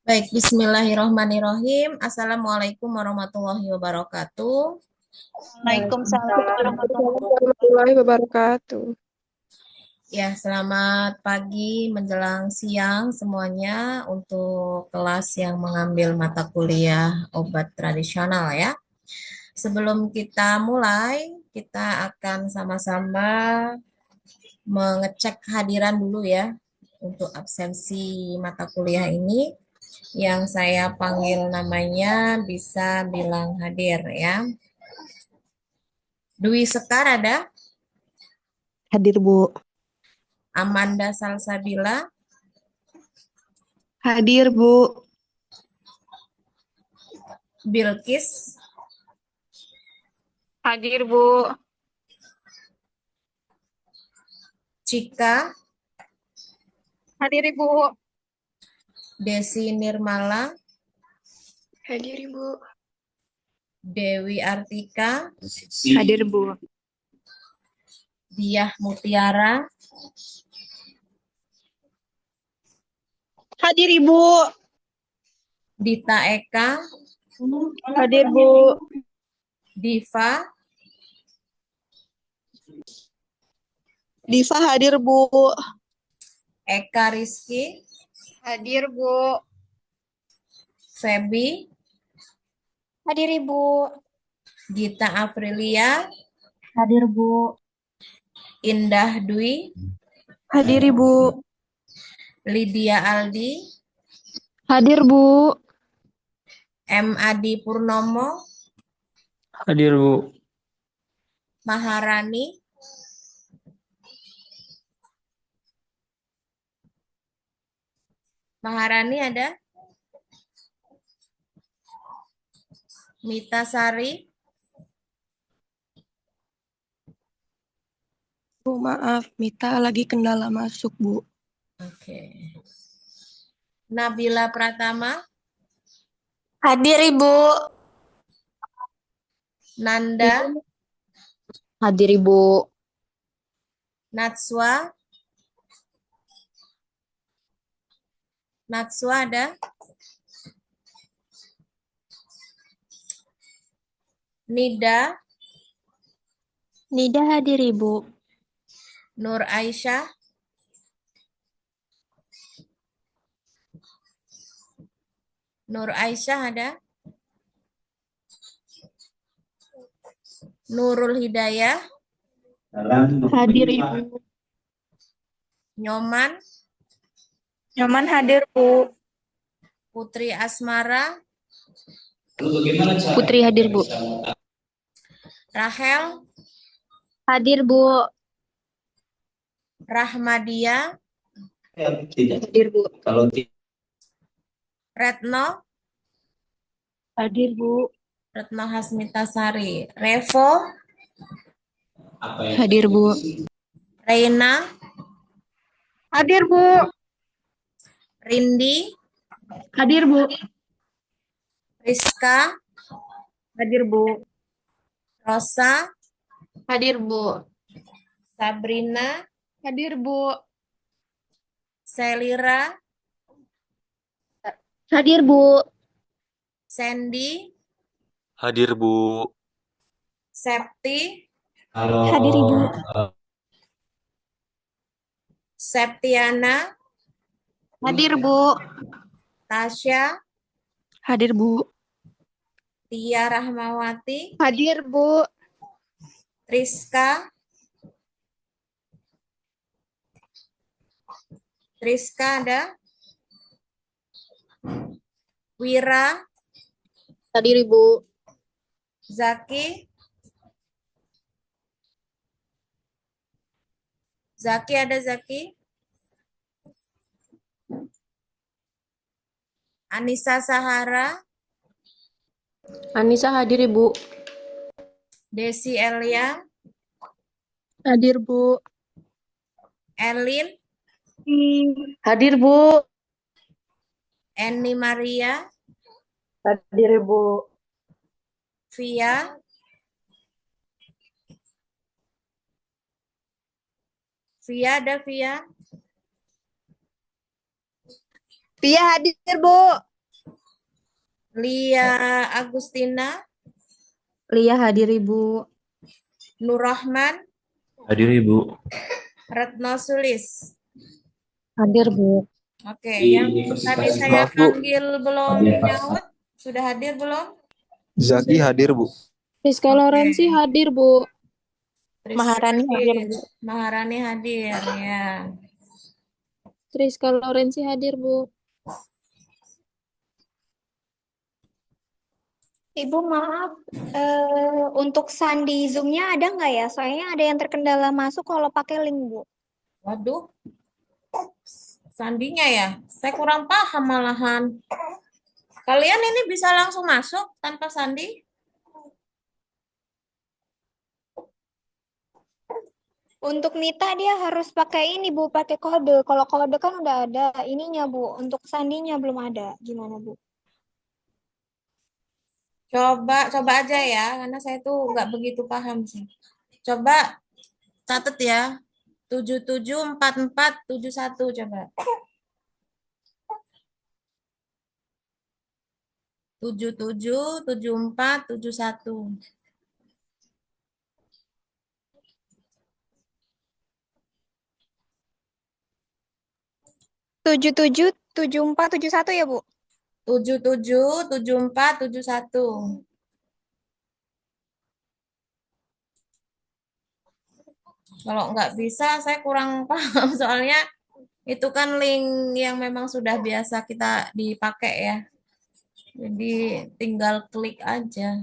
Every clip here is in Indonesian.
Baik, bismillahirrohmanirrohim. Assalamualaikum warahmatullahi wabarakatuh. Waalaikumsalam Waalaikumsalam warahmatullahi warahmatullahi wabarakatuh. Ya, selamat pagi menjelang siang semuanya untuk kelas yang mengambil mata kuliah obat tradisional ya. Sebelum kita mulai, kita akan sama-sama mengecek kehadiran dulu ya untuk absensi mata kuliah ini. Yang saya panggil namanya bisa bilang hadir ya. Dwi Sekar ada? Hadir, Bu. Amanda Salsabila, Hadir, Bu. Bilkis, Hadir, Bu. Cika, Hadir, Ibu. Desi Nirmala, Hadir, Ibu. Dewi Artika, Hadir, Bu. Diah Mutiara, Hadir, Ibu. Dita Eka, Hadir, Bu. Diva, Diva hadir, Bu. Eka Rizky, Hadir, Bu. Feby, Hadir, Ibu. Gita Aprilia, Hadir, Bu. Indah Dwi, Hadir, Ibu. Lydia Aldi, Hadir, Bu. M. Adi Purnomo, Hadir, Bu. Maharani, Maharani ada? Mita Sari, Bu, maaf. Mita lagi kendala masuk, Bu. Oke. Nabila Pratama, Hadir, Ibu. Nanda, Hadir, Ibu. Natswa, Natswa ada? Nida, Nida hadir, Ibu. Nur Aisyah, Nur Aisyah ada? Nurul Hidayah, Hadir, Ibu. Nyoman, Nyoman hadir, Bu. Putri Asmara, Putri hadir, Bu. Rahel, Hadir, Bu. Rahmadia, Hadir, Bu. Retno, Hadir, Bu. Retno Hasmitasari, Revo, Hadir, Bu. Reina, Hadir, Bu. Rindi, Hadir, Bu. Rizka, Hadir, Bu. Rosa, Hadir, Bu. Sabrina, Hadir, Bu. Selira, Hadir, Bu. Sandy, Hadir, Bu. Septi, Hadir, Ibu. Septiana, Hadir, Bu. Tasya, Hadir, Bu. Tia Rahmawati, Hadir, Bu. Triska, Triska ada? Wira, Hadir, Ibu. Zaki, Zaki ada Zaki? Anissa Sahara, Anissa hadir, Ibu. Desi Elia, Hadir, Bu. Elin, Hadir, Bu. Eni Maria, Hadir, Ibu. Via, Via ada Via, Tia hadir, Bu. Lia Agustina, Lia hadir Ibu. Nurrahman, Hadir Ibu. Retno Sulis. Hadir Bu. Oke, yang tadi saya Maaf Bu, panggil belum nyaut, sudah hadir belum? Zaki hadir Bu. Rizka Oke. Lorenzi hadir Bu. Tris Maharani hadir Bu. Maharani hadir ya. Rizka Lorenzi hadir Bu. Ibu maaf, untuk sandi Zoom-nya ada nggak ya? Soalnya ada yang terkendala masuk kalau pakai link, Bu. Waduh, sandinya ya. Saya kurang paham malahan. Kalian ini bisa langsung masuk tanpa sandi? Untuk Mita dia harus pakai ini, Bu, pakai kode. Kalau kode kan udah ada ininya, Bu. Untuk sandinya belum ada. Gimana, Bu? Coba aja ya, karena saya tuh nggak begitu paham sih. Coba catat ya. 774471 coba. 777471. 777471 ya, Bu? 777471. Kalau nggak bisa, saya kurang paham soalnya itu kan link yang memang sudah biasa kita dipakai ya. Jadi tinggal klik aja.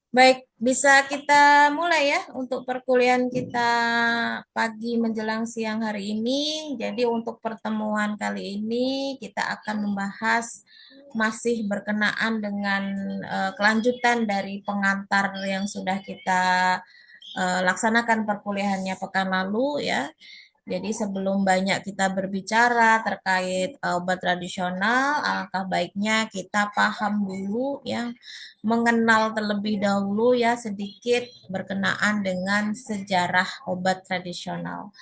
Baik, bisa kita mulai ya untuk perkuliahan kita pagi menjelang siang hari ini. Jadi untuk pertemuan kali ini kita akan membahas masih berkenaan dengan kelanjutan dari pengantar yang sudah kita laksanakan perkuliahannya pekan lalu ya. Jadi sebelum banyak kita berbicara terkait obat tradisional, alangkah baiknya kita paham dulu ya, mengenal terlebih dahulu ya sedikit berkenaan dengan sejarah obat tradisional.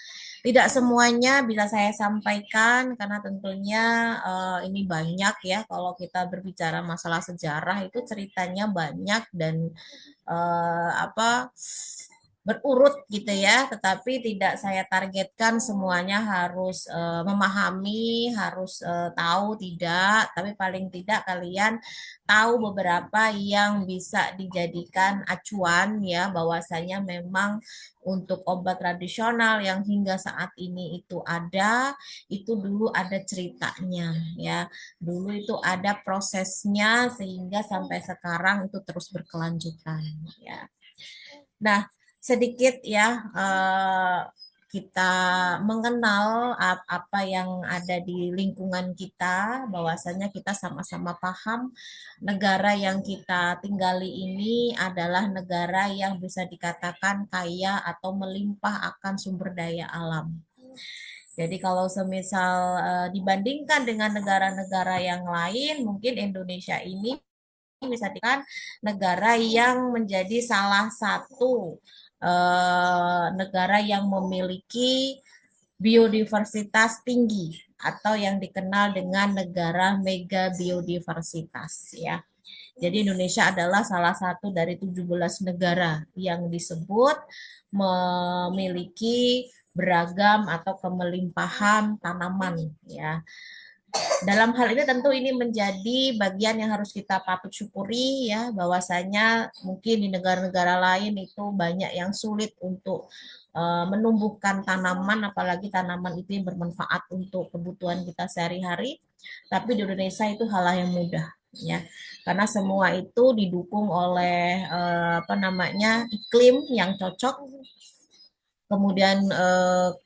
Tidak semuanya bisa saya sampaikan karena tentunya ini banyak ya, kalau kita berbicara masalah sejarah itu ceritanya banyak dan berurut gitu ya, tetapi tidak saya targetkan semuanya harus memahami, harus tahu, tidak, tapi paling tidak kalian tahu beberapa yang bisa dijadikan acuan ya, bahwasanya memang untuk obat tradisional yang hingga saat ini itu dulu ada ceritanya ya, dulu itu ada prosesnya sehingga sampai sekarang itu terus berkelanjutan ya. Nah, sedikit ya kita mengenal apa yang ada di lingkungan kita, bahwasanya kita sama-sama paham negara yang kita tinggali ini adalah negara yang bisa dikatakan kaya atau melimpah akan sumber daya alam. Jadi kalau semisal dibandingkan dengan negara-negara yang lain, mungkin Indonesia ini bisa dikatakan negara yang menjadi salah satu negara yang memiliki biodiversitas tinggi atau yang dikenal dengan negara mega biodiversitas ya. Jadi Indonesia adalah salah satu dari 17 negara yang disebut memiliki beragam atau kemelimpahan tanaman ya. Dalam hal ini tentu ini menjadi bagian yang harus kita patut syukuri ya, bahwasanya mungkin di negara-negara lain itu banyak yang sulit untuk menumbuhkan tanaman, apalagi tanaman itu yang bermanfaat untuk kebutuhan kita sehari-hari. Tapi di Indonesia itu hal yang mudah ya, karena semua itu didukung oleh iklim yang cocok, kemudian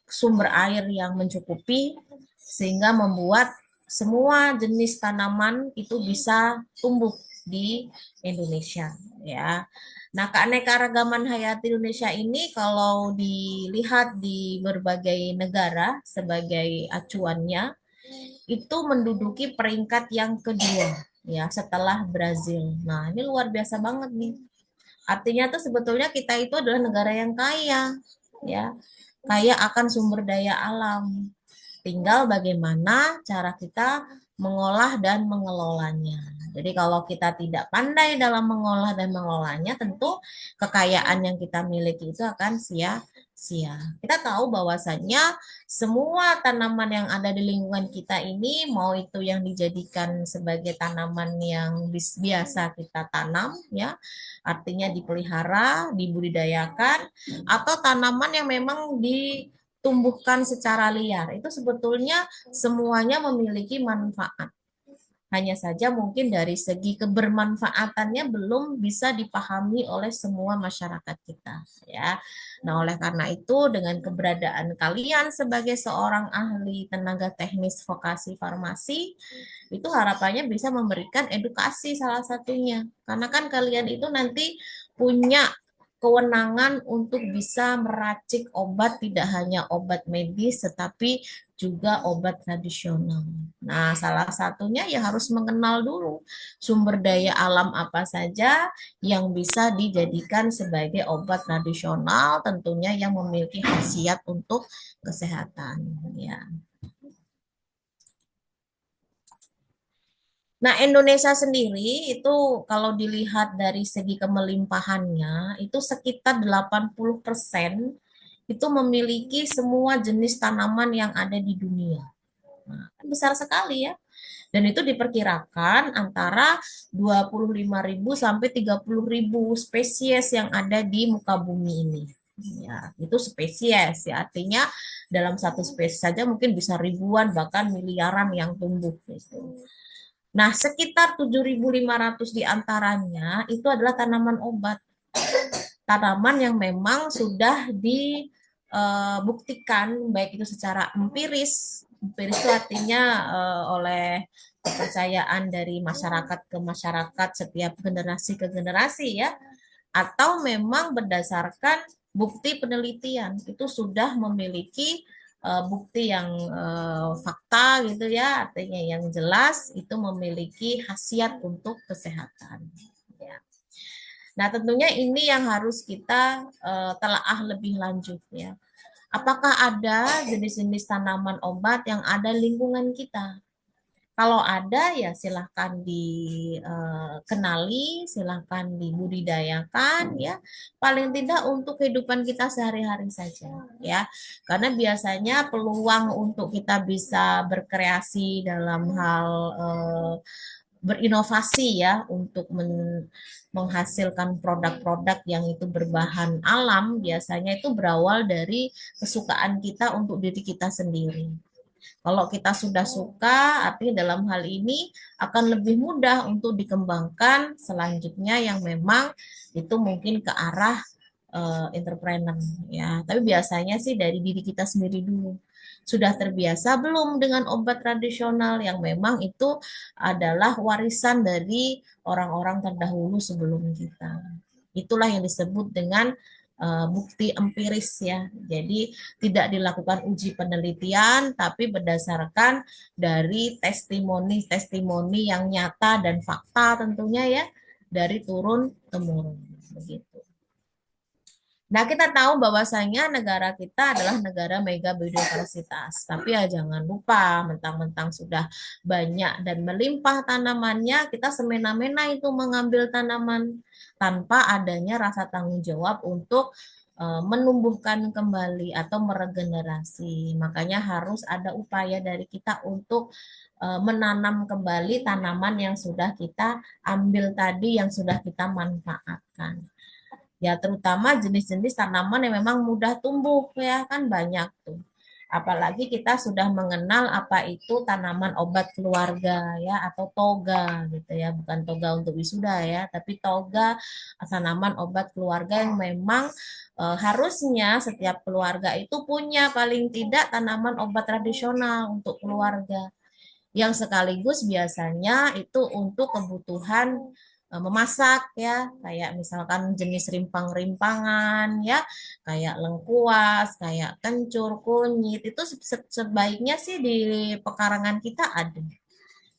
sumber air yang mencukupi, sehingga membuat semua jenis tanaman itu bisa tumbuh di Indonesia ya. Nah, keanekaragaman hayati Indonesia ini kalau dilihat di berbagai negara sebagai acuannya itu menduduki peringkat yang kedua ya setelah Brazil. Nah, ini luar biasa banget nih. Artinya tuh sebetulnya kita itu adalah negara yang kaya ya. Kaya akan sumber daya alam. Tinggal bagaimana cara kita mengolah dan mengelolanya. Jadi kalau kita tidak pandai dalam mengolah dan mengelolanya, tentu kekayaan yang kita miliki itu akan sia-sia. Kita tahu bahwasannya semua tanaman yang ada di lingkungan kita ini, mau itu yang dijadikan sebagai tanaman yang biasa kita tanam, ya, artinya dipelihara, dibudidayakan, atau tanaman yang memang ditumbuhkan secara liar, itu sebetulnya semuanya memiliki manfaat. Hanya saja mungkin dari segi kebermanfaatannya belum bisa dipahami oleh semua masyarakat kita ya. Nah, oleh karena itu dengan keberadaan kalian sebagai seorang ahli tenaga teknis vokasi farmasi, itu harapannya bisa memberikan edukasi salah satunya. Karena kan kalian itu nanti punya kewenangan untuk bisa meracik obat, tidak hanya obat medis tetapi juga obat tradisional. Nah, salah satunya ya harus mengenal dulu sumber daya alam apa saja yang bisa dijadikan sebagai obat tradisional, tentunya yang memiliki khasiat untuk kesehatan ya. Nah, Indonesia sendiri itu kalau dilihat dari segi kemelimpahannya, itu sekitar 80% itu memiliki semua jenis tanaman yang ada di dunia. Nah, kan besar sekali ya. Dan itu diperkirakan antara 25.000 sampai 30.000 spesies yang ada di muka bumi ini. Ya, itu spesies ya. Artinya dalam satu spesies saja mungkin bisa ribuan bahkan miliaran yang tumbuh gitu. Nah, sekitar 7.500 diantaranya itu adalah tanaman obat. Tanaman yang memang sudah dibuktikan, baik itu secara empiris. Empiris itu artinya oleh kepercayaan dari masyarakat ke masyarakat setiap generasi ke generasi ya. Atau memang berdasarkan bukti penelitian, itu sudah memiliki bukti yang fakta gitu ya, artinya yang jelas itu memiliki khasiat untuk kesehatan. Ya. Nah, tentunya ini yang harus kita telaah lebih lanjut ya. Apakah ada jenis-jenis tanaman obat yang ada di lingkungan kita? Kalau ada ya silahkan dikenali, silahkan dibudidayakan ya. Paling tidak untuk kehidupan kita sehari-hari saja ya. Karena biasanya peluang untuk kita bisa berkreasi dalam hal berinovasi ya untuk menghasilkan produk-produk yang itu berbahan alam biasanya itu berawal dari kesukaan kita untuk diri kita sendiri. Kalau kita sudah suka, artinya dalam hal ini akan lebih mudah untuk dikembangkan selanjutnya yang memang itu mungkin ke arah entrepreneur ya. Tapi biasanya sih dari diri kita sendiri dulu. Sudah terbiasa belum dengan obat tradisional yang memang itu adalah warisan dari orang-orang terdahulu sebelum kita. Itulah yang disebut dengan bukti empiris ya. Jadi tidak dilakukan uji penelitian tapi berdasarkan dari testimoni-testimoni yang nyata dan fakta tentunya ya dari turun temurun begitu. Nah, kita tahu bahwasanya negara kita adalah negara mega biodiversitas. Tapi ya jangan lupa, mentang-mentang sudah banyak dan melimpah tanamannya, kita semena-mena itu mengambil tanaman tanpa adanya rasa tanggung jawab untuk menumbuhkan kembali atau meregenerasi. Makanya harus ada upaya dari kita untuk menanam kembali tanaman yang sudah kita ambil tadi, yang sudah kita manfaatkan. Ya, terutama jenis-jenis tanaman yang memang mudah tumbuh ya kan banyak tuh. Apalagi kita sudah mengenal apa itu tanaman obat keluarga ya atau toga gitu ya, bukan toga untuk wisuda ya, tapi toga tanaman obat keluarga yang memang harusnya setiap keluarga itu punya paling tidak tanaman obat tradisional untuk keluarga yang sekaligus biasanya itu untuk kebutuhan memasak ya, kayak misalkan jenis rimpang-rimpangan ya, kayak lengkuas, kayak kencur, kunyit, itu sebaiknya sih di pekarangan kita ada.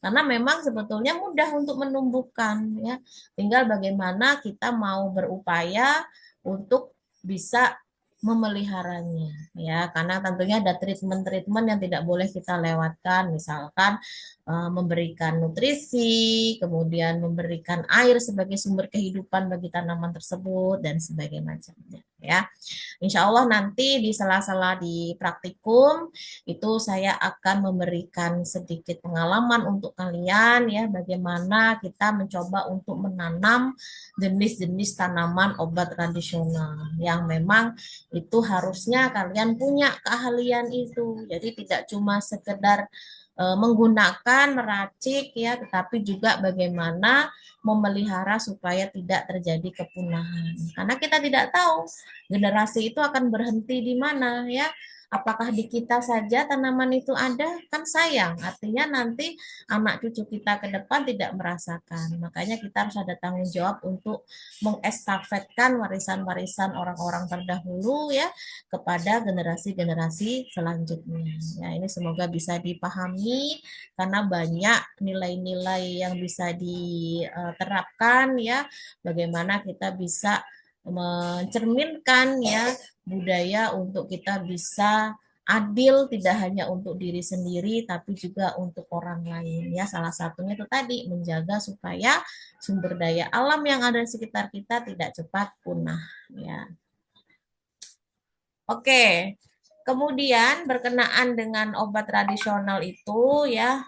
Karena memang sebetulnya mudah untuk menumbuhkan ya. Tinggal bagaimana kita mau berupaya untuk bisa memeliharanya ya, karena tentunya ada treatment-treatment yang tidak boleh kita lewatkan, misalkan memberikan nutrisi, kemudian memberikan air sebagai sumber kehidupan bagi tanaman tersebut dan sebagainya macamnya ya. Insya Allah nanti di sela-sela di praktikum itu saya akan memberikan sedikit pengalaman untuk kalian ya, bagaimana kita mencoba untuk menanam jenis-jenis tanaman obat tradisional yang memang itu harusnya kalian punya keahlian itu. Jadi tidak cuma sekedar menggunakan, meracik ya, tetapi juga bagaimana memelihara supaya tidak terjadi kepunahan. Karena kita tidak tahu generasi itu akan berhenti di mana ya. Apakah di kita saja tanaman itu ada? Kan sayang. Artinya nanti anak cucu kita ke depan tidak merasakan. Makanya kita harus ada tanggung jawab untuk mengestafetkan warisan-warisan orang-orang terdahulu ya kepada generasi-generasi selanjutnya. Ya, ini semoga bisa dipahami karena banyak nilai-nilai yang bisa diterapkan ya, bagaimana kita bisa mencerminkan ya budaya untuk kita bisa adil tidak hanya untuk diri sendiri tapi juga untuk orang lain ya. Salah satunya itu tadi menjaga supaya sumber daya alam yang ada di sekitar kita tidak cepat punah ya. Oke. Kemudian berkenaan dengan obat tradisional itu ya,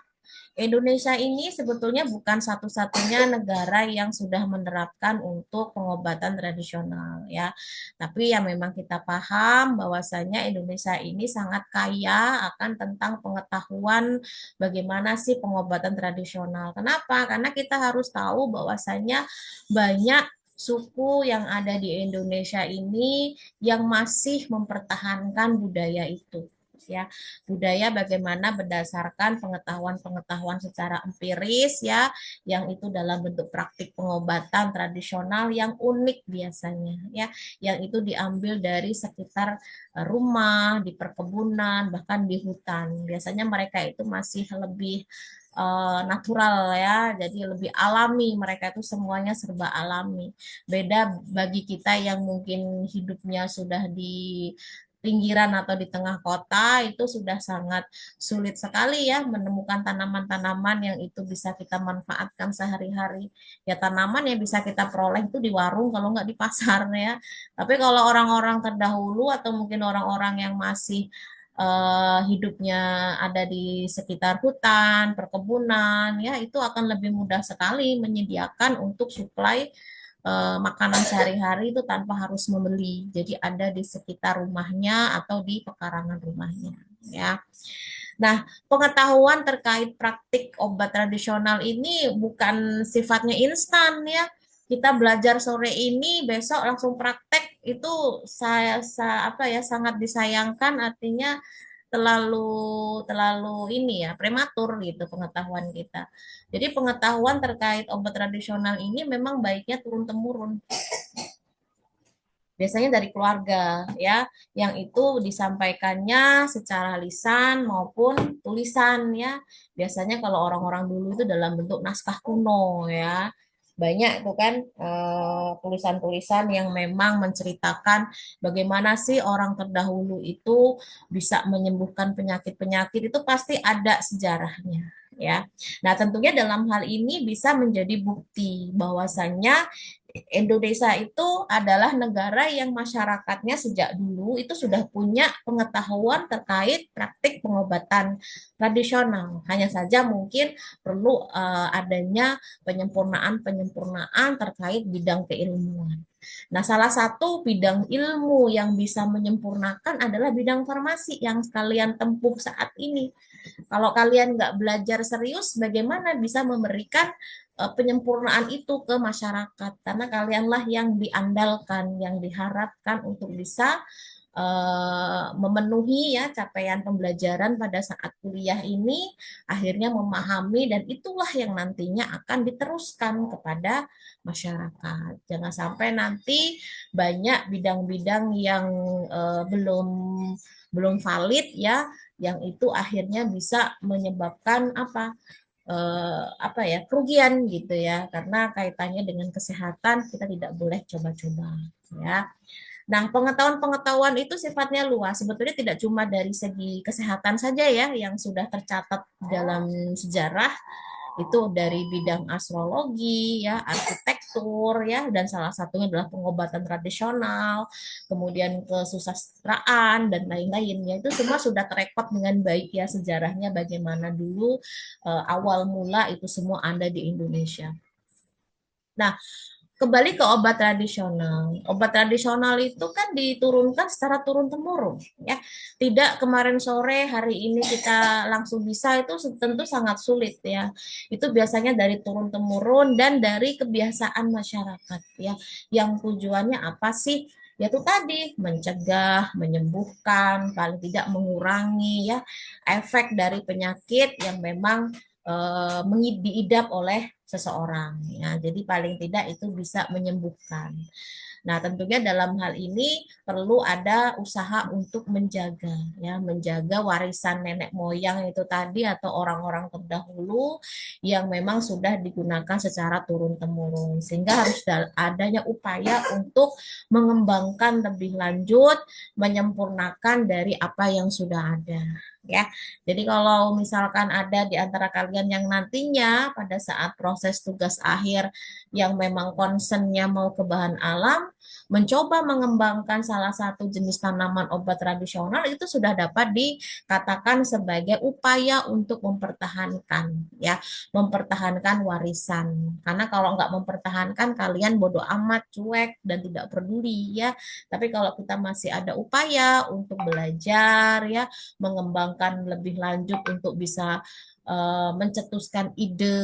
Indonesia ini sebetulnya bukan satu-satunya negara yang sudah menerapkan untuk pengobatan tradisional ya. Tapi ya memang kita paham bahwasanya Indonesia ini sangat kaya akan tentang pengetahuan bagaimana sih pengobatan tradisional. Kenapa? Karena kita harus tahu bahwasanya banyak suku yang ada di Indonesia ini yang masih mempertahankan budaya itu ya, budaya bagaimana berdasarkan pengetahuan-pengetahuan secara empiris ya, yang itu dalam bentuk praktik pengobatan tradisional yang unik biasanya ya, yang itu diambil dari sekitar rumah, di perkebunan, bahkan di hutan. Biasanya mereka itu masih lebih natural ya, jadi lebih alami, mereka itu semuanya serba alami. Beda bagi kita yang mungkin hidupnya sudah di pinggiran atau di tengah kota, itu sudah sangat sulit sekali ya menemukan tanaman-tanaman yang itu bisa kita manfaatkan sehari-hari. Ya tanaman yang bisa kita peroleh itu di warung kalau nggak di pasar ya. Tapi kalau orang-orang terdahulu atau mungkin orang-orang yang masih hidupnya ada di sekitar hutan, perkebunan, ya itu akan lebih mudah sekali menyediakan untuk suplai makanan sehari-hari itu tanpa harus membeli. Jadi ada di sekitar rumahnya atau di pekarangan rumahnya, ya. Nah, pengetahuan terkait praktik obat tradisional ini bukan sifatnya instan ya. Kita belajar sore ini, besok langsung praktek itu sangat disayangkan, artinya terlalu terlalu ini ya prematur gitu pengetahuan kita. Jadi pengetahuan terkait obat tradisional ini memang baiknya turun temurun. Biasanya dari keluarga ya, yang itu disampaikannya secara lisan maupun tulisan ya. Biasanya kalau orang-orang dulu itu dalam bentuk naskah kuno ya. Banyak itu kan tulisan-tulisan yang memang menceritakan bagaimana sih orang terdahulu itu bisa menyembuhkan penyakit-penyakit, itu pasti ada sejarahnya ya. Nah, tentunya dalam hal ini bisa menjadi bukti bahwasannya Indonesia itu adalah negara yang masyarakatnya sejak dulu itu sudah punya pengetahuan terkait praktik pengobatan tradisional. Hanya saja mungkin perlu adanya penyempurnaan-penyempurnaan terkait bidang keilmuan. Nah, salah satu bidang ilmu yang bisa menyempurnakan adalah bidang farmasi yang kalian tempuh saat ini. Kalau kalian nggak belajar serius, bagaimana bisa memberikan penyempurnaan itu ke masyarakat? Karena kalianlah yang diandalkan, yang diharapkan untuk bisa memenuhi ya capaian pembelajaran pada saat kuliah ini, akhirnya memahami dan itulah yang nantinya akan diteruskan kepada masyarakat. Jangan sampai nanti banyak bidang-bidang yang belum belum valid ya, yang itu akhirnya bisa menyebabkan apa ya kerugian gitu ya, karena kaitannya dengan kesehatan kita tidak boleh coba-coba ya. Nah, pengetahuan-pengetahuan itu sifatnya luas. Sebetulnya tidak cuma dari segi kesehatan saja ya yang sudah tercatat dalam sejarah, itu dari bidang astrologi ya, arsitektur ya, dan salah satunya adalah pengobatan tradisional, kemudian kesusastraan dan lain-lain ya. Itu semua sudah terekod dengan baik ya sejarahnya bagaimana dulu awal mula itu semua ada di Indonesia. Nah, kembali ke obat tradisional. Obat tradisional itu kan diturunkan secara turun-temurun, ya. Tidak kemarin sore, hari ini kita langsung bisa, itu tentu sangat sulit ya. Itu biasanya dari turun-temurun dan dari kebiasaan masyarakat ya. Yang tujuannya apa sih? Yaitu tadi mencegah, menyembuhkan, paling tidak mengurangi ya efek dari penyakit yang memang diidap oleh seseorang ya. Jadi paling tidak itu bisa menyembuhkan. Nah, tentunya dalam hal ini perlu ada usaha untuk menjaga ya, menjaga warisan nenek moyang itu tadi atau orang-orang terdahulu yang memang sudah digunakan secara turun-temurun. Sehingga harus adanya upaya untuk mengembangkan lebih lanjut, menyempurnakan dari apa yang sudah ada ya. Jadi kalau misalkan ada di antara kalian yang nantinya pada saat proses tugas akhir yang memang concernnya mau ke bahan alam, mencoba mengembangkan salah satu jenis tanaman obat tradisional, itu sudah dapat dikatakan sebagai upaya untuk mempertahankan ya, mempertahankan warisan. Karena kalau nggak mempertahankan, kalian bodoh amat, cuek dan tidak peduli ya. Tapi kalau kita masih ada upaya untuk belajar ya, mengembangkan lebih lanjut untuk bisa mencetuskan ide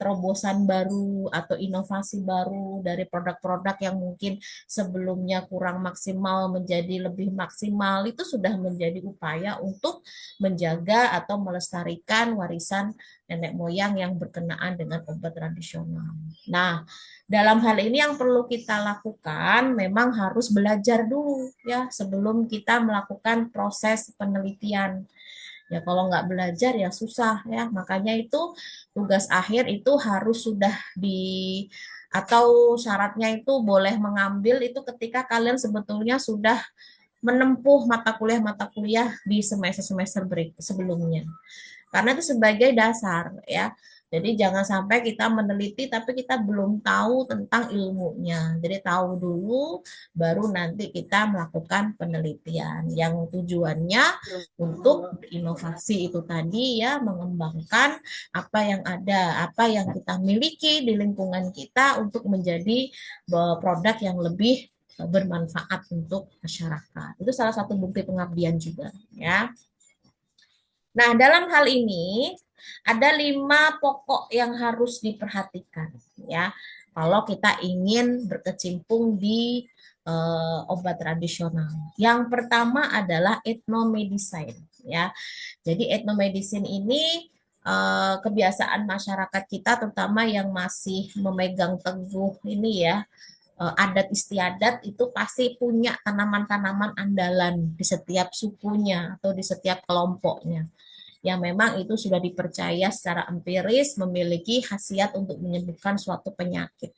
terobosan baru atau inovasi baru dari produk-produk yang mungkin sebelumnya kurang maksimal menjadi lebih maksimal, itu sudah menjadi upaya untuk menjaga atau melestarikan warisan nenek moyang yang berkenaan dengan obat tradisional. Nah, dalam hal ini yang perlu kita lakukan memang harus belajar dulu ya sebelum kita melakukan proses penelitian. Ya kalau nggak belajar ya susah ya. Makanya itu tugas akhir itu harus sudah atau syaratnya itu boleh mengambil itu ketika kalian sebetulnya sudah menempuh mata kuliah di semester-semester sebelumnya. Karena itu sebagai dasar ya. Jadi jangan sampai kita meneliti tapi kita belum tahu tentang ilmunya. Jadi tahu dulu baru nanti kita melakukan penelitian yang tujuannya untuk inovasi itu tadi ya, mengembangkan apa yang ada, apa yang kita miliki di lingkungan kita untuk menjadi produk yang lebih bermanfaat untuk masyarakat. Itu salah satu bukti pengabdian juga ya. Nah, dalam hal ini ada 5 pokok yang harus diperhatikan ya. Kalau kita ingin berkecimpung di obat tradisional. Yang pertama adalah ethnomedicine ya. Jadi ethnomedicine ini kebiasaan masyarakat kita terutama yang masih memegang teguh ini ya, adat istiadat itu pasti punya tanaman-tanaman andalan di setiap sukunya atau di setiap kelompoknya yang memang itu sudah dipercaya secara empiris memiliki khasiat untuk menyembuhkan suatu penyakit.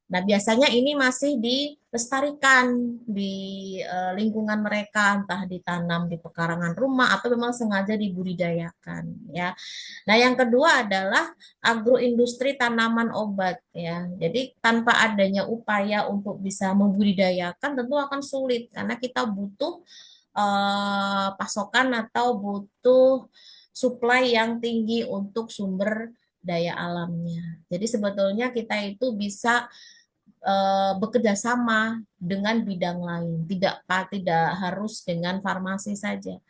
Nah, biasanya ini masih dilestarikan di lingkungan mereka, entah ditanam di pekarangan rumah atau memang sengaja dibudidayakan ya. Nah, yang kedua adalah agroindustri tanaman obat ya. Jadi tanpa adanya upaya untuk bisa membudidayakan tentu akan sulit karena kita butuh pasokan atau butuh supply yang tinggi untuk sumber daya alamnya. Jadi sebetulnya kita itu bisa bekerja sama dengan bidang lain, tidak harus dengan farmasi saja.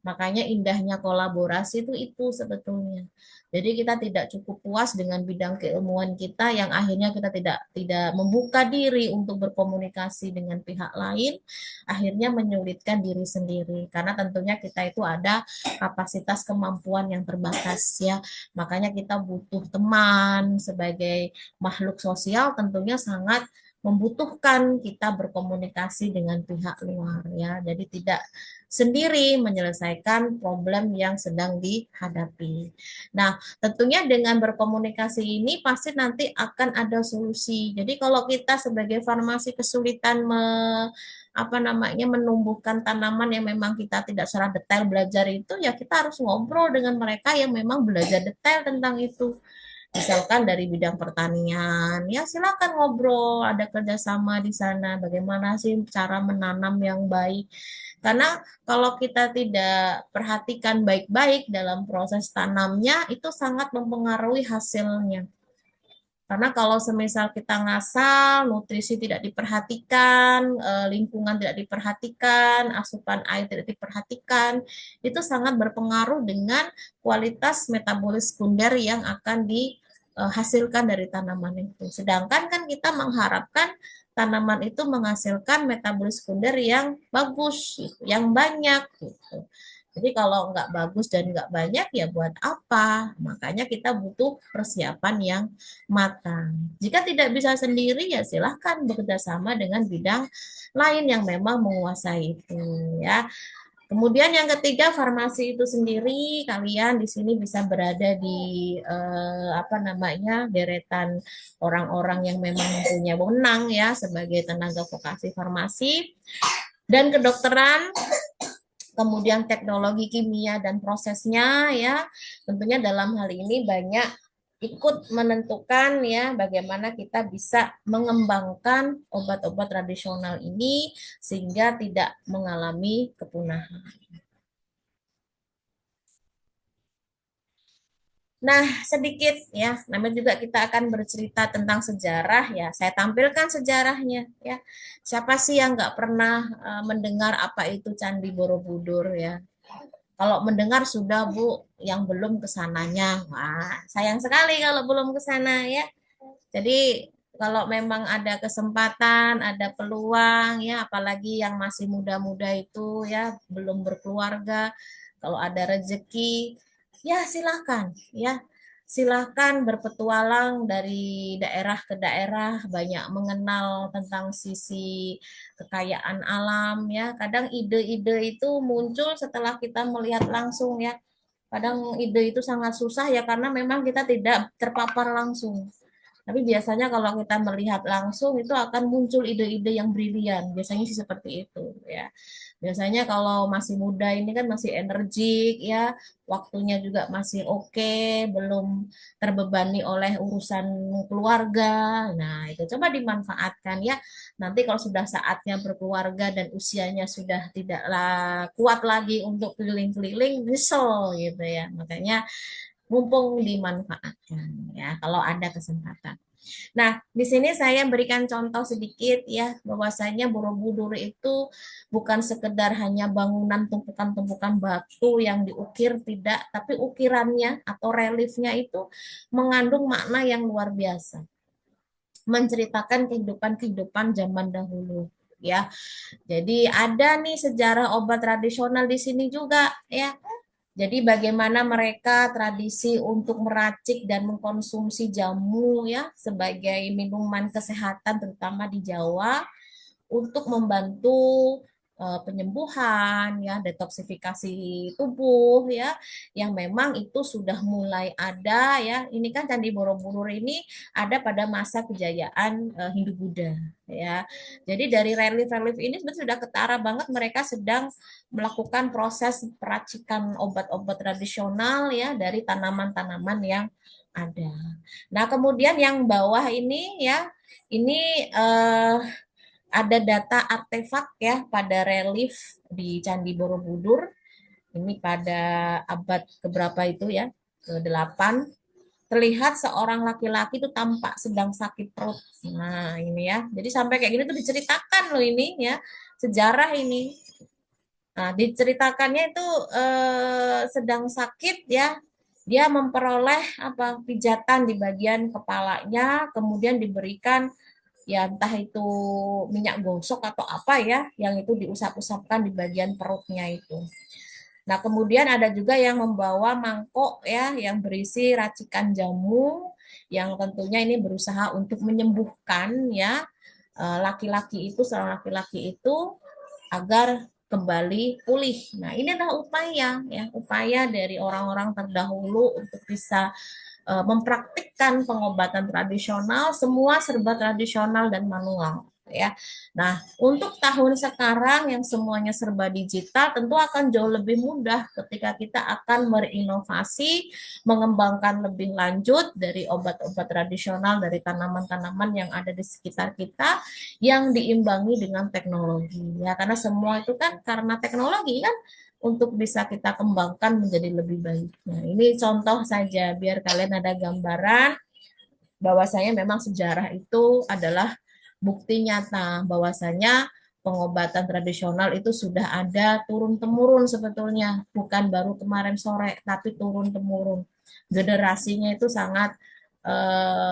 Makanya indahnya kolaborasi itu sebetulnya. Jadi kita tidak cukup puas dengan bidang keilmuan kita yang akhirnya kita tidak membuka diri untuk berkomunikasi dengan pihak lain, akhirnya menyulitkan diri sendiri. Karena tentunya kita itu ada kapasitas kemampuan yang terbatas ya. Makanya kita butuh teman sebagai makhluk sosial tentunya sangat membutuhkan kita berkomunikasi dengan pihak luar ya. Jadi tidak sendiri menyelesaikan problem yang sedang dihadapi. Nah, tentunya dengan berkomunikasi ini pasti nanti akan ada solusi. Jadi kalau kita sebagai farmasi kesulitan apa namanya menumbuhkan tanaman yang memang kita tidak secara detail belajar itu, ya kita harus ngobrol dengan mereka yang memang belajar detail tentang itu. Misalkan dari bidang pertanian, ya silakan ngobrol, ada kerjasama di sana, bagaimana sih cara menanam yang baik. Karena kalau kita tidak perhatikan baik-baik dalam proses tanamnya, itu sangat mempengaruhi hasilnya. Karena kalau semisal kita ngasal, nutrisi tidak diperhatikan, lingkungan tidak diperhatikan, asupan air tidak diperhatikan, itu sangat berpengaruh dengan kualitas metabolis sekunder yang akan dihasilkan dari tanaman itu. Sedangkan kan kita mengharapkan tanaman itu menghasilkan metabolis sekunder yang bagus, gitu, yang banyak. Gitu. Jadi kalau nggak bagus dan nggak banyak ya buat apa? Makanya kita butuh persiapan yang matang. Jika tidak bisa sendiri ya silahkan bekerja sama dengan bidang lain yang memang menguasai itu ya. Kemudian yang ketiga, farmasi itu sendiri, kalian di sini bisa berada di apa namanya deretan orang-orang yang memang punya wewenang ya sebagai tenaga vokasi farmasi dan kedokteran. Kemudian teknologi kimia dan prosesnya ya, tentunya dalam hal ini banyak ikut menentukan ya bagaimana kita bisa mengembangkan obat-obat tradisional ini sehingga tidak mengalami kepunahan. Nah, sedikit ya, namanya juga kita akan bercerita tentang sejarah ya. Saya tampilkan sejarahnya ya. Siapa sih yang nggak pernah mendengar apa itu Candi Borobudur ya? Kalau mendengar sudah Bu, yang belum kesananya, wah sayang sekali kalau belum ke sana ya. Jadi kalau memang ada kesempatan, ada peluang ya, apalagi yang masih muda-muda itu ya, belum berkeluarga, kalau ada rezeki, ya silakan ya. Silakan berpetualang dari daerah ke daerah, banyak mengenal tentang sisi kekayaan alam ya. Kadang ide-ide itu muncul setelah kita melihat langsung ya. Kadang ide itu sangat susah ya karena memang kita tidak terpapar langsung. Tapi biasanya kalau kita melihat langsung itu akan muncul ide-ide yang brilian. Biasanya sih seperti itu ya. Biasanya kalau masih muda ini kan masih energik ya, waktunya juga masih oke, belum terbebani oleh urusan keluarga. Nah, itu coba dimanfaatkan ya. Nanti kalau sudah saatnya berkeluarga dan usianya sudah tidaklah kuat lagi untuk keliling-keliling, nyesel gitu ya. Makanya mumpung dimanfaatkan ya kalau ada kesempatan. Nah, di sini saya berikan contoh sedikit ya bahwasanya Borobudur itu bukan sekedar hanya bangunan tumpukan-tumpukan batu yang diukir tidak, tapi ukirannya atau reliefnya itu mengandung makna yang luar biasa. Menceritakan kehidupan-kehidupan zaman dahulu ya. Jadi ada nih sejarah obat tradisional di sini juga ya. Jadi bagaimana mereka tradisi untuk meracik dan mengkonsumsi jamu ya sebagai minuman kesehatan terutama di Jawa untuk membantu penyembuhan ya, detoksifikasi tubuh ya yang memang itu sudah mulai ada ya. Ini kan Candi Borobudur ini ada pada masa kejayaan Hindu-Buddha ya. Jadi dari relief-relief ini sebenarnya sudah ketara banget mereka sedang melakukan proses peracikan obat-obat tradisional ya dari tanaman-tanaman yang ada. Nah, kemudian yang bawah ini ya, ini ada data artefak ya pada relief di Candi Borobudur. Ini pada abad keberapa itu ya, ke-8. Terlihat seorang laki-laki itu tampak sedang sakit perut. Nah, ini ya. Jadi sampai kayak gini tuh diceritakan loh ini ya. Sejarah ini. Nah, diceritakannya itu sedang sakit ya, dia memperoleh apa pijatan di bagian kepalanya, kemudian diberikan ya entah itu minyak gosok atau apa ya, yang itu diusap-usapkan di bagian perutnya itu. Nah, kemudian ada juga yang membawa mangkok ya, yang berisi racikan jamu, yang tentunya ini berusaha untuk menyembuhkan ya laki-laki itu, seorang laki-laki itu agar kembali pulih. Nah, ini adalah upaya ya, upaya dari orang-orang terdahulu untuk bisa mempraktikkan pengobatan tradisional, semua serba tradisional dan manual ya. Nah, untuk tahun sekarang yang semuanya serba digital tentu akan jauh lebih mudah ketika kita akan berinovasi, mengembangkan lebih lanjut dari obat-obat tradisional dari tanaman-tanaman yang ada di sekitar kita yang diimbangi dengan teknologi ya, karena semua itu kan karena teknologi kan untuk bisa kita kembangkan menjadi lebih baik. Nah, ini contoh saja biar kalian ada gambaran bahwasanya memang sejarah itu adalah bukti nyata bahwasanya pengobatan tradisional itu sudah ada turun-temurun sebetulnya, bukan baru kemarin sore, tapi turun-temurun. Generasinya itu sangat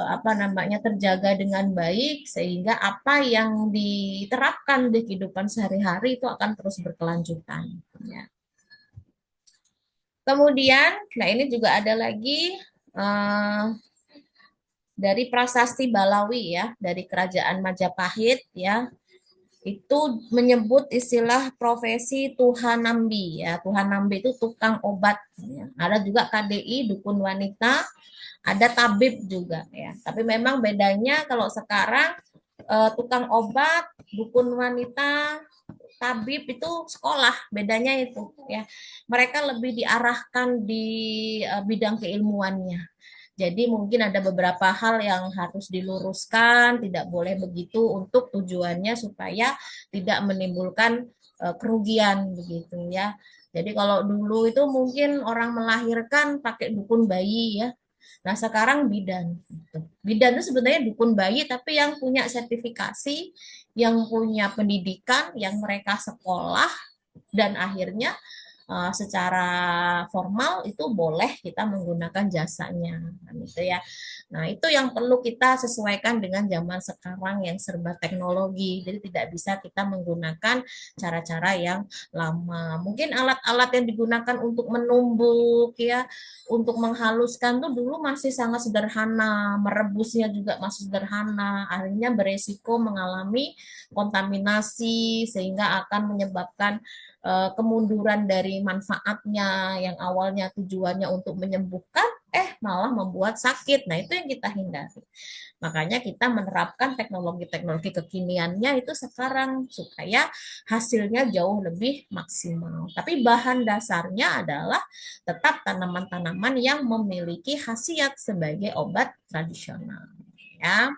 apa namanya terjaga dengan baik sehingga apa yang diterapkan di kehidupan sehari-hari itu akan terus berkelanjutan. Ya. Kemudian, nah ini juga ada lagi dari prasasti Balawi ya, dari kerajaan Majapahit ya, itu menyebut istilah profesi Tuhan Nambi ya. Tuhan Nambi itu tukang obat. Ya. Ada juga KDI dukun wanita, ada tabib juga ya. Tapi memang bedanya kalau sekarang tukang obat, dukun wanita, tabib itu sekolah, bedanya itu ya. Mereka lebih diarahkan di bidang keilmuannya. Jadi mungkin ada beberapa hal yang harus diluruskan, tidak boleh begitu untuk tujuannya supaya tidak menimbulkan kerugian begitu ya. Jadi kalau dulu itu mungkin orang melahirkan pakai dukun bayi ya. Nah, sekarang bidan. Gitu. Bidan itu sebenarnya dukun bayi tapi yang punya sertifikasi, yang punya pendidikan, yang mereka sekolah dan akhirnya secara formal itu boleh kita menggunakan jasanya gitu ya. Nah, itu yang perlu kita sesuaikan dengan zaman sekarang yang serba teknologi. Jadi tidak bisa kita menggunakan cara-cara yang lama. Mungkin alat-alat yang digunakan untuk menumbuk ya, untuk menghaluskan tuh dulu masih sangat sederhana, merebusnya juga masih sederhana. Akhirnya beresiko mengalami kontaminasi sehingga akan menyebabkan kemunduran dari manfaatnya yang awalnya tujuannya untuk menyembuhkan, malah membuat sakit. Nah, itu yang kita hindari. Makanya kita menerapkan teknologi-teknologi kekiniannya itu sekarang supaya hasilnya jauh lebih maksimal. Tapi bahan dasarnya adalah tetap tanaman-tanaman yang memiliki khasiat sebagai obat tradisional. Ya.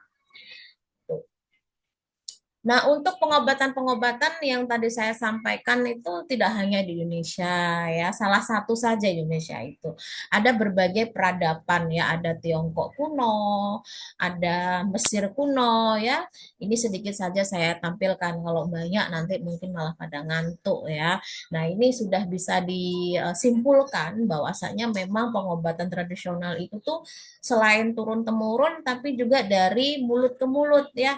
Nah, untuk pengobatan-pengobatan yang tadi saya sampaikan itu tidak hanya di Indonesia ya, salah satu saja Indonesia itu. Ada berbagai peradaban ya, ada Tiongkok kuno, ada Mesir kuno ya. Ini sedikit saja saya tampilkan, kalau banyak nanti mungkin malah pada ngantuk ya. Nah, ini sudah bisa disimpulkan bahwasanya memang pengobatan tradisional itu tuh selain turun-temurun tapi juga dari mulut ke mulut ya.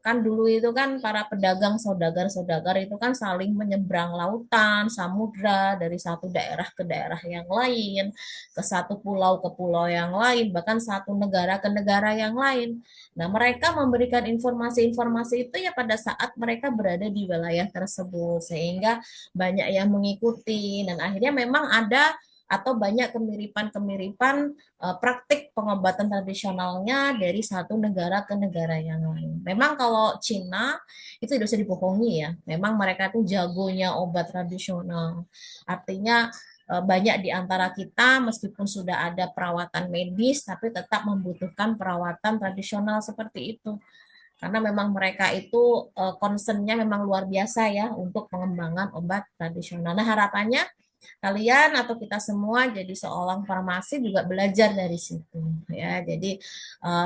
Kan dulu itu kan para pedagang saudagar-saudagar itu kan saling menyeberang lautan, samudra dari satu daerah ke daerah yang lain, ke satu pulau ke pulau yang lain, bahkan satu negara ke negara yang lain. Nah, mereka memberikan informasi-informasi itu ya pada saat mereka berada di wilayah tersebut, sehingga banyak yang mengikuti dan akhirnya memang ada atau banyak kemiripan-kemiripan praktik pengobatan tradisionalnya dari satu negara ke negara yang lain. Memang kalau Cina itu tidak bisa dibohongi ya. Memang mereka tuh jagonya obat tradisional. Artinya banyak di antara kita meskipun sudah ada perawatan medis tapi tetap membutuhkan perawatan tradisional seperti itu. Karena memang mereka itu concern-nya memang luar biasa ya untuk pengembangan obat tradisional. Nah, harapannya kalian atau kita semua jadi seorang farmasi juga belajar dari situ ya. Jadi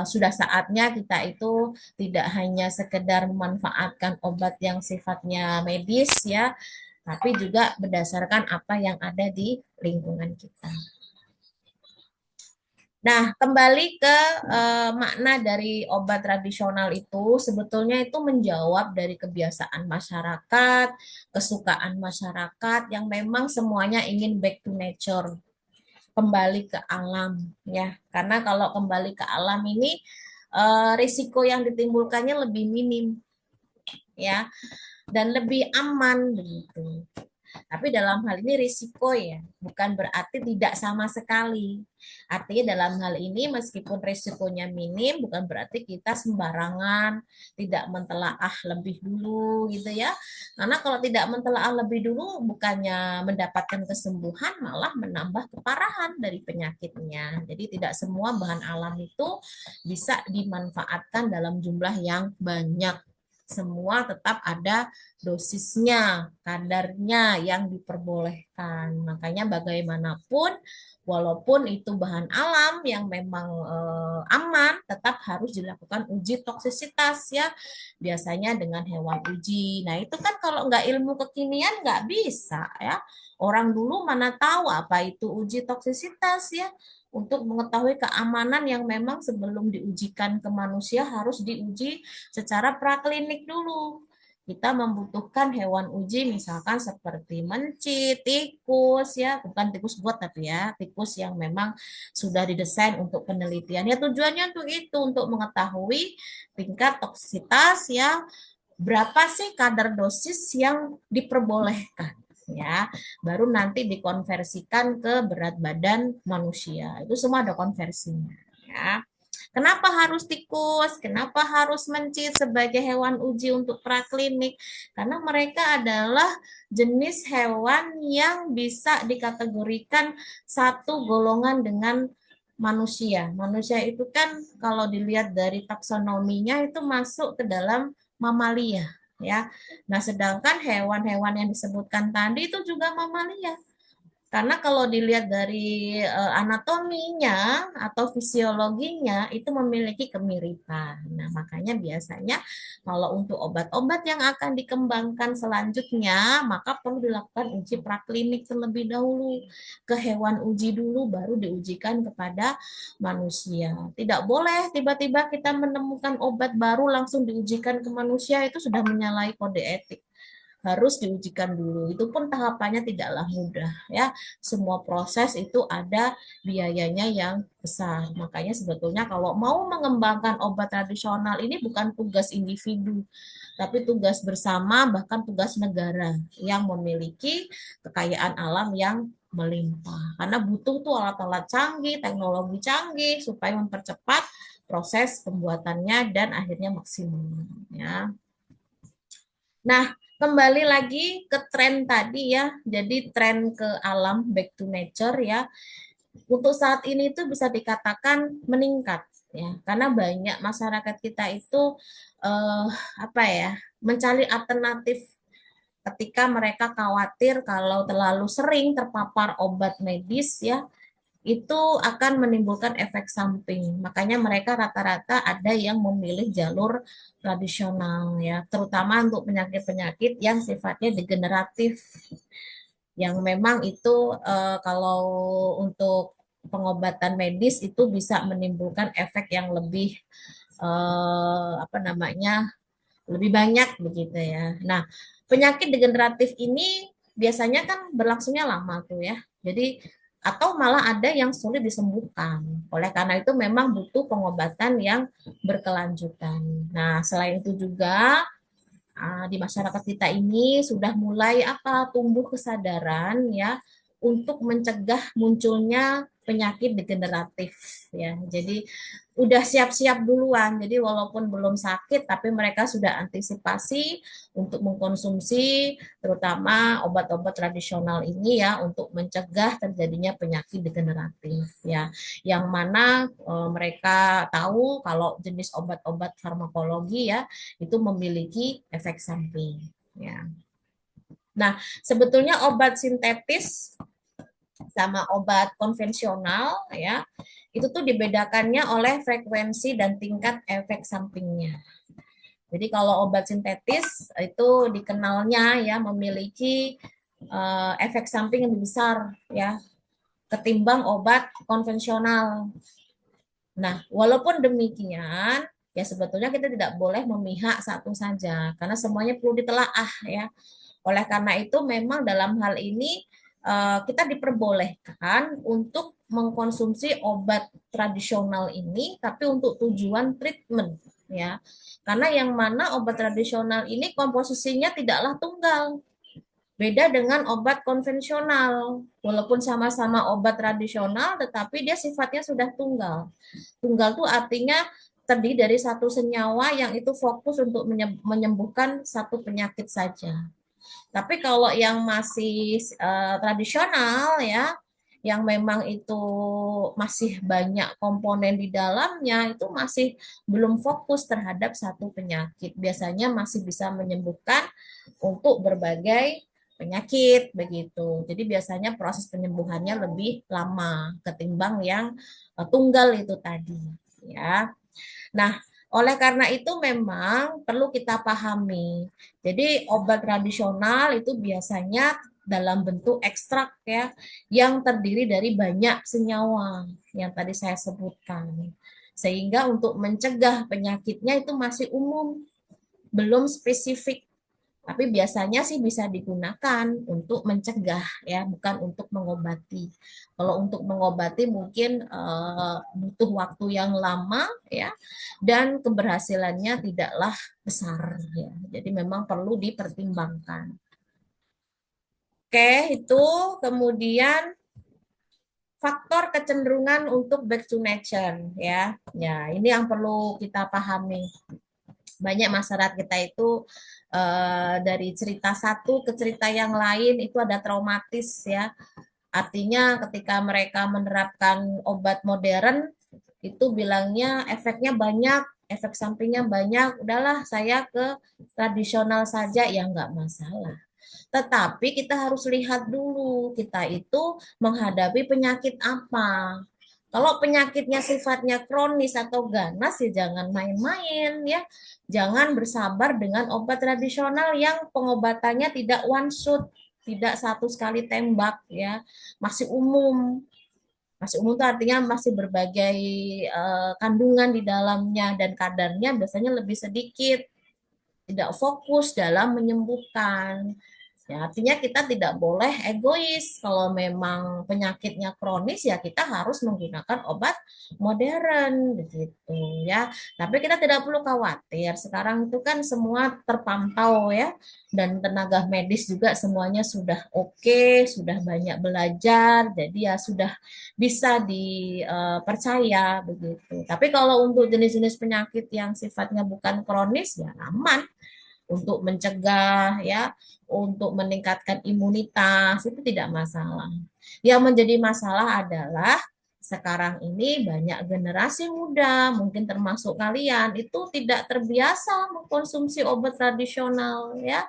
sudah saatnya kita itu tidak hanya sekedar memanfaatkan obat yang sifatnya medis ya, tapi juga berdasarkan apa yang ada di lingkungan kita. Nah, kembali ke makna dari obat tradisional itu, sebetulnya itu menjawab dari kebiasaan masyarakat, kesukaan masyarakat yang memang semuanya ingin back to nature, kembali ke alam ya. Karena kalau kembali ke alam ini risiko yang ditimbulkannya lebih minim ya dan lebih aman begitu. Tapi dalam hal ini risiko ya, bukan berarti tidak sama sekali. Artinya dalam hal ini meskipun risikonya minim, bukan berarti kita sembarangan, tidak mentelaah lebih dulu gitu ya. Karena kalau tidak mentelaah lebih dulu, bukannya mendapatkan kesembuhan, malah menambah keparahan dari penyakitnya. Jadi tidak semua bahan alam itu bisa dimanfaatkan dalam jumlah yang banyak. Semua tetap ada dosisnya, kadarnya yang diperbolehkan. Makanya bagaimanapun, walaupun itu bahan alam yang memang aman, tetap harus dilakukan uji toksisitas ya. Biasanya dengan hewan uji. Nah itu kan kalau nggak ilmu kekinian nggak bisa ya. Orang dulu mana tahu apa itu uji toksisitas ya. Untuk mengetahui keamanan yang memang sebelum diujikan ke manusia harus diuji secara praklinik dulu. Kita membutuhkan hewan uji misalkan seperti mencit, tikus ya, bukan tikus buat tapi ya, tikus yang memang sudah didesain untuk penelitian. Ya tujuannya untuk itu, untuk mengetahui tingkat toksitas ya, berapa sih kadar dosis yang diperbolehkan ya, baru nanti dikonversikan ke berat badan manusia. Itu semua ada konversinya ya. Kenapa harus tikus? Kenapa harus mencit sebagai hewan uji untuk praklinik? Karena mereka adalah jenis hewan yang bisa dikategorikan satu golongan dengan manusia. Manusia itu kan kalau dilihat dari taksonominya itu masuk ke dalam mamalia ya. Nah, sedangkan hewan-hewan yang disebutkan tadi itu juga mamalia. Karena kalau dilihat dari anatominya atau fisiologinya itu memiliki kemiripan. Nah, makanya biasanya kalau untuk obat-obat yang akan dikembangkan selanjutnya, maka perlu dilakukan uji praklinik terlebih dahulu. Ke hewan uji dulu, baru diujikan kepada manusia. Tidak boleh tiba-tiba kita menemukan obat baru langsung diujikan ke manusia, itu sudah menyalahi kode etik. Harus diujikan dulu. Itu pun tahapannya tidaklah mudah ya. Semua proses itu ada biayanya yang besar. Makanya sebetulnya kalau mau mengembangkan obat tradisional ini bukan tugas individu, tapi tugas bersama, bahkan tugas negara yang memiliki kekayaan alam yang melimpah. Karena butuh tuh alat-alat canggih, teknologi canggih supaya mempercepat proses pembuatannya dan akhirnya maksimal ya. Nah, kembali lagi ke tren tadi ya, jadi tren ke alam, back to nature ya. Untuk saat ini itu bisa dikatakan meningkat ya, karena banyak masyarakat kita itu apa ya, mencari alternatif ketika mereka khawatir kalau terlalu sering terpapar obat medis ya, itu akan menimbulkan efek samping. Makanya mereka rata-rata ada yang memilih jalur tradisional ya, terutama untuk penyakit-penyakit yang sifatnya degeneratif. Yang memang itu kalau untuk pengobatan medis itu bisa menimbulkan efek yang lebih apa namanya? Lebih banyak begitu ya. Nah, penyakit degeneratif ini biasanya kan berlangsungnya lama tuh ya. Jadi atau malah ada yang sulit disembuhkan. Oleh karena itu memang butuh pengobatan yang berkelanjutan. Nah, selain itu juga di masyarakat kita ini sudah mulai tumbuh kesadaran ya untuk mencegah munculnya penyakit degeneratif ya. Jadi udah siap-siap duluan. Jadi walaupun belum sakit tapi mereka sudah antisipasi untuk mengkonsumsi terutama obat-obat tradisional ini ya untuk mencegah terjadinya penyakit degeneratif ya. Yang mana mereka tahu kalau jenis obat-obat farmakologi ya itu memiliki efek samping ya. Nah, sebetulnya obat sintetis sama obat konvensional ya itu tuh dibedakannya oleh frekuensi dan tingkat efek sampingnya. Jadi kalau obat sintetis itu dikenalnya ya memiliki efek samping yang lebih besar ya ketimbang obat konvensional. Nah, walaupun demikian, ya sebetulnya kita tidak boleh memihak satu saja, karena semuanya perlu ditelaah ya. Oleh karena itu, memang dalam hal ini kita diperbolehkan untuk mengkonsumsi obat tradisional ini, tapi untuk tujuan treatment ya. Karena yang mana obat tradisional ini komposisinya tidaklah tunggal. Beda dengan obat konvensional, walaupun sama-sama obat tradisional, tetapi dia sifatnya sudah tunggal. Tunggal itu artinya terdiri dari satu senyawa yang itu fokus untuk menyembuhkan satu penyakit saja. Tapi kalau yang masih tradisional ya, yang memang itu masih banyak komponen di dalamnya, itu masih belum fokus terhadap satu penyakit. Biasanya masih bisa menyembuhkan untuk berbagai penyakit begitu. Jadi biasanya proses penyembuhannya lebih lama ketimbang yang tunggal itu tadi ya. Nah, oleh karena itu memang perlu kita pahami. Jadi obat tradisional itu biasanya dalam bentuk ekstrak ya, yang terdiri dari banyak senyawa yang tadi saya sebutkan. Sehingga untuk mencegah penyakitnya itu masih umum, belum spesifik. Tapi biasanya sih bisa digunakan untuk mencegah ya, bukan untuk mengobati. Kalau untuk mengobati mungkin butuh waktu yang lama ya, dan keberhasilannya tidaklah besar ya. Jadi memang perlu dipertimbangkan. Oke, itu kemudian faktor kecenderungan untuk back to nature ya. Ya, ini yang perlu kita pahami. Banyak masyarakat kita itu dari cerita satu ke cerita yang lain itu ada traumatis ya. Artinya ketika mereka menerapkan obat modern itu bilangnya efeknya banyak, efek sampingnya banyak, udahlah saya ke tradisional saja ya nggak masalah. Tetapi kita harus lihat dulu kita itu menghadapi penyakit apa. Kalau penyakitnya sifatnya kronis atau ganas ya jangan main-main ya. Jangan bersabar dengan obat tradisional yang pengobatannya tidak one shot, tidak satu sekali tembak ya. Masih umum. Masih umum itu artinya masih berbagai kandungan di dalamnya dan kadarnya biasanya lebih sedikit. Tidak fokus dalam menyembuhkan. Ya, artinya kita tidak boleh egois. Kalau memang penyakitnya kronis ya kita harus menggunakan obat modern begitu ya. Tapi kita tidak perlu khawatir. Sekarang itu kan semua terpantau ya, dan tenaga medis juga semuanya sudah oke, sudah banyak belajar. Jadi ya sudah bisa dipercaya begitu. Tapi kalau untuk jenis-jenis penyakit yang sifatnya bukan kronis ya aman untuk mencegah ya, untuk meningkatkan imunitas itu tidak masalah. Yang menjadi masalah adalah sekarang ini banyak generasi muda, mungkin termasuk kalian, itu tidak terbiasa mengkonsumsi obat tradisional ya.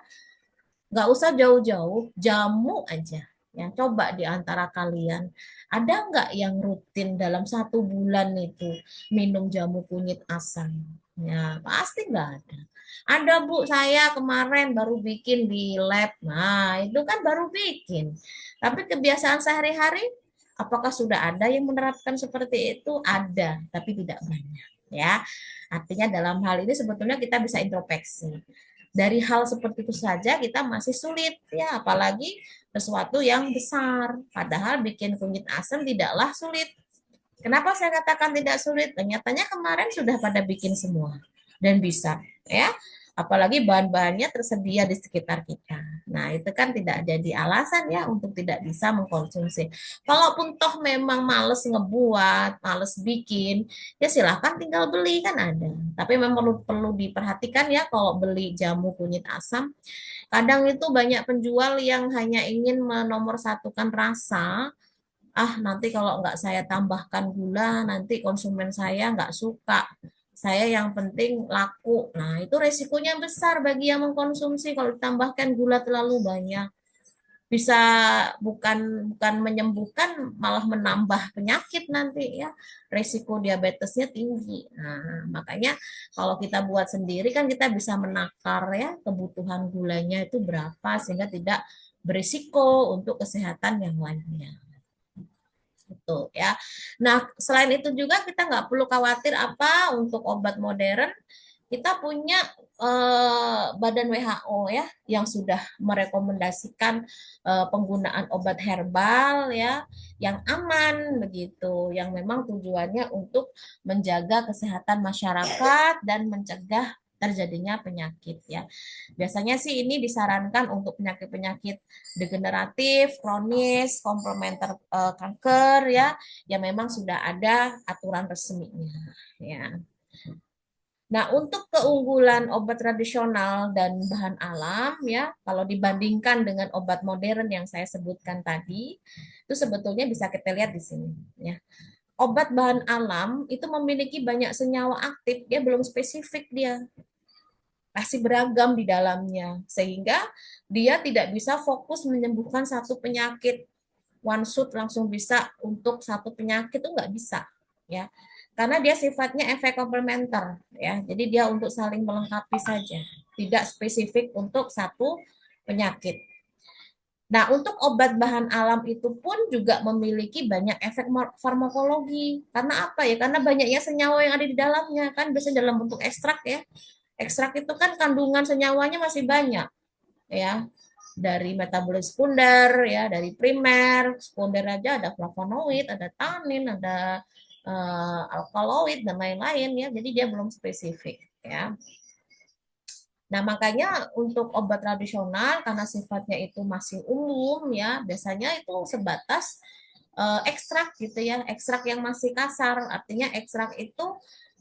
Nggak usah jauh-jauh, jamu aja. Ya, coba di antara kalian, ada nggak yang rutin dalam 1 bulan itu minum jamu kunyit asam? Ya, pasti nggak ada. Ada Bu, saya kemarin baru bikin di lab. Nah, itu kan baru bikin. Tapi kebiasaan sehari-hari, apakah sudah ada yang menerapkan seperti itu? Ada, tapi tidak banyak. Ya, artinya dalam hal ini sebetulnya kita bisa introspeksi. Dari hal seperti itu saja kita masih sulit ya, apalagi sesuatu yang besar. Padahal bikin kunyit asam tidaklah sulit. Kenapa saya katakan tidak sulit? Ternyata kemarin sudah pada bikin semua dan bisa ya. Apalagi bahan-bahannya tersedia di sekitar kita. Nah, itu kan tidak jadi alasan ya untuk tidak bisa mengkonsumsi. Kalaupun toh memang males ngebuat, males bikin, ya silahkan tinggal beli kan ada. Tapi memang perlu diperhatikan ya kalau beli jamu kunyit asam. Kadang itu banyak penjual yang hanya ingin menomorsatukan rasa. Ah, nanti kalau nggak saya tambahkan gula, nanti konsumen saya nggak suka. Saya yang penting laku. Nah, itu resikonya besar bagi yang mengkonsumsi kalau ditambahkan gula terlalu banyak. Bisa bukan menyembuhkan, malah menambah penyakit nanti ya. Resiko diabetesnya tinggi. Nah, makanya kalau kita buat sendiri kan kita bisa menakar ya kebutuhan gulanya itu berapa sehingga tidak berisiko untuk kesehatan yang lainnya. Betul ya. Nah, selain itu juga kita nggak perlu khawatir apa untuk obat modern. Kita punya Badan WHO ya yang sudah merekomendasikan penggunaan obat herbal ya yang aman begitu, yang memang tujuannya untuk menjaga kesehatan masyarakat dan mencegah terjadinya penyakit ya. Biasanya sih ini disarankan untuk penyakit-penyakit degeneratif, kronis, komplementer kanker ya, yang memang sudah ada aturan resminya ya. Nah, untuk keunggulan obat tradisional dan bahan alam ya, kalau dibandingkan dengan obat modern yang saya sebutkan tadi, itu sebetulnya bisa kita lihat di sini ya. Obat bahan alam itu memiliki banyak senyawa aktif, dia belum spesifik dia. Masih beragam di dalamnya sehingga dia tidak bisa fokus menyembuhkan satu penyakit one shot langsung bisa untuk satu penyakit itu nggak bisa ya karena dia sifatnya efek komplementer ya jadi dia untuk saling melengkapi saja tidak spesifik untuk satu penyakit. Nah, untuk obat bahan alam itu pun juga memiliki banyak efek farmakologi. Karena apa ya? Karena banyaknya senyawa yang ada di dalamnya kan biasanya dalam bentuk ekstrak ya. Ekstrak itu kan kandungan senyawanya masih banyak ya. Dari metabolis sekunder ya, dari primer, sekunder aja ada flavonoid, ada tanin, ada alkaloid dan lain-lain ya. Jadi dia belum spesifik ya. Nah, makanya untuk obat tradisional karena sifatnya itu masih umum ya, biasanya itu sebatas ekstrak gitu ya, ekstrak yang masih kasar, artinya ekstrak itu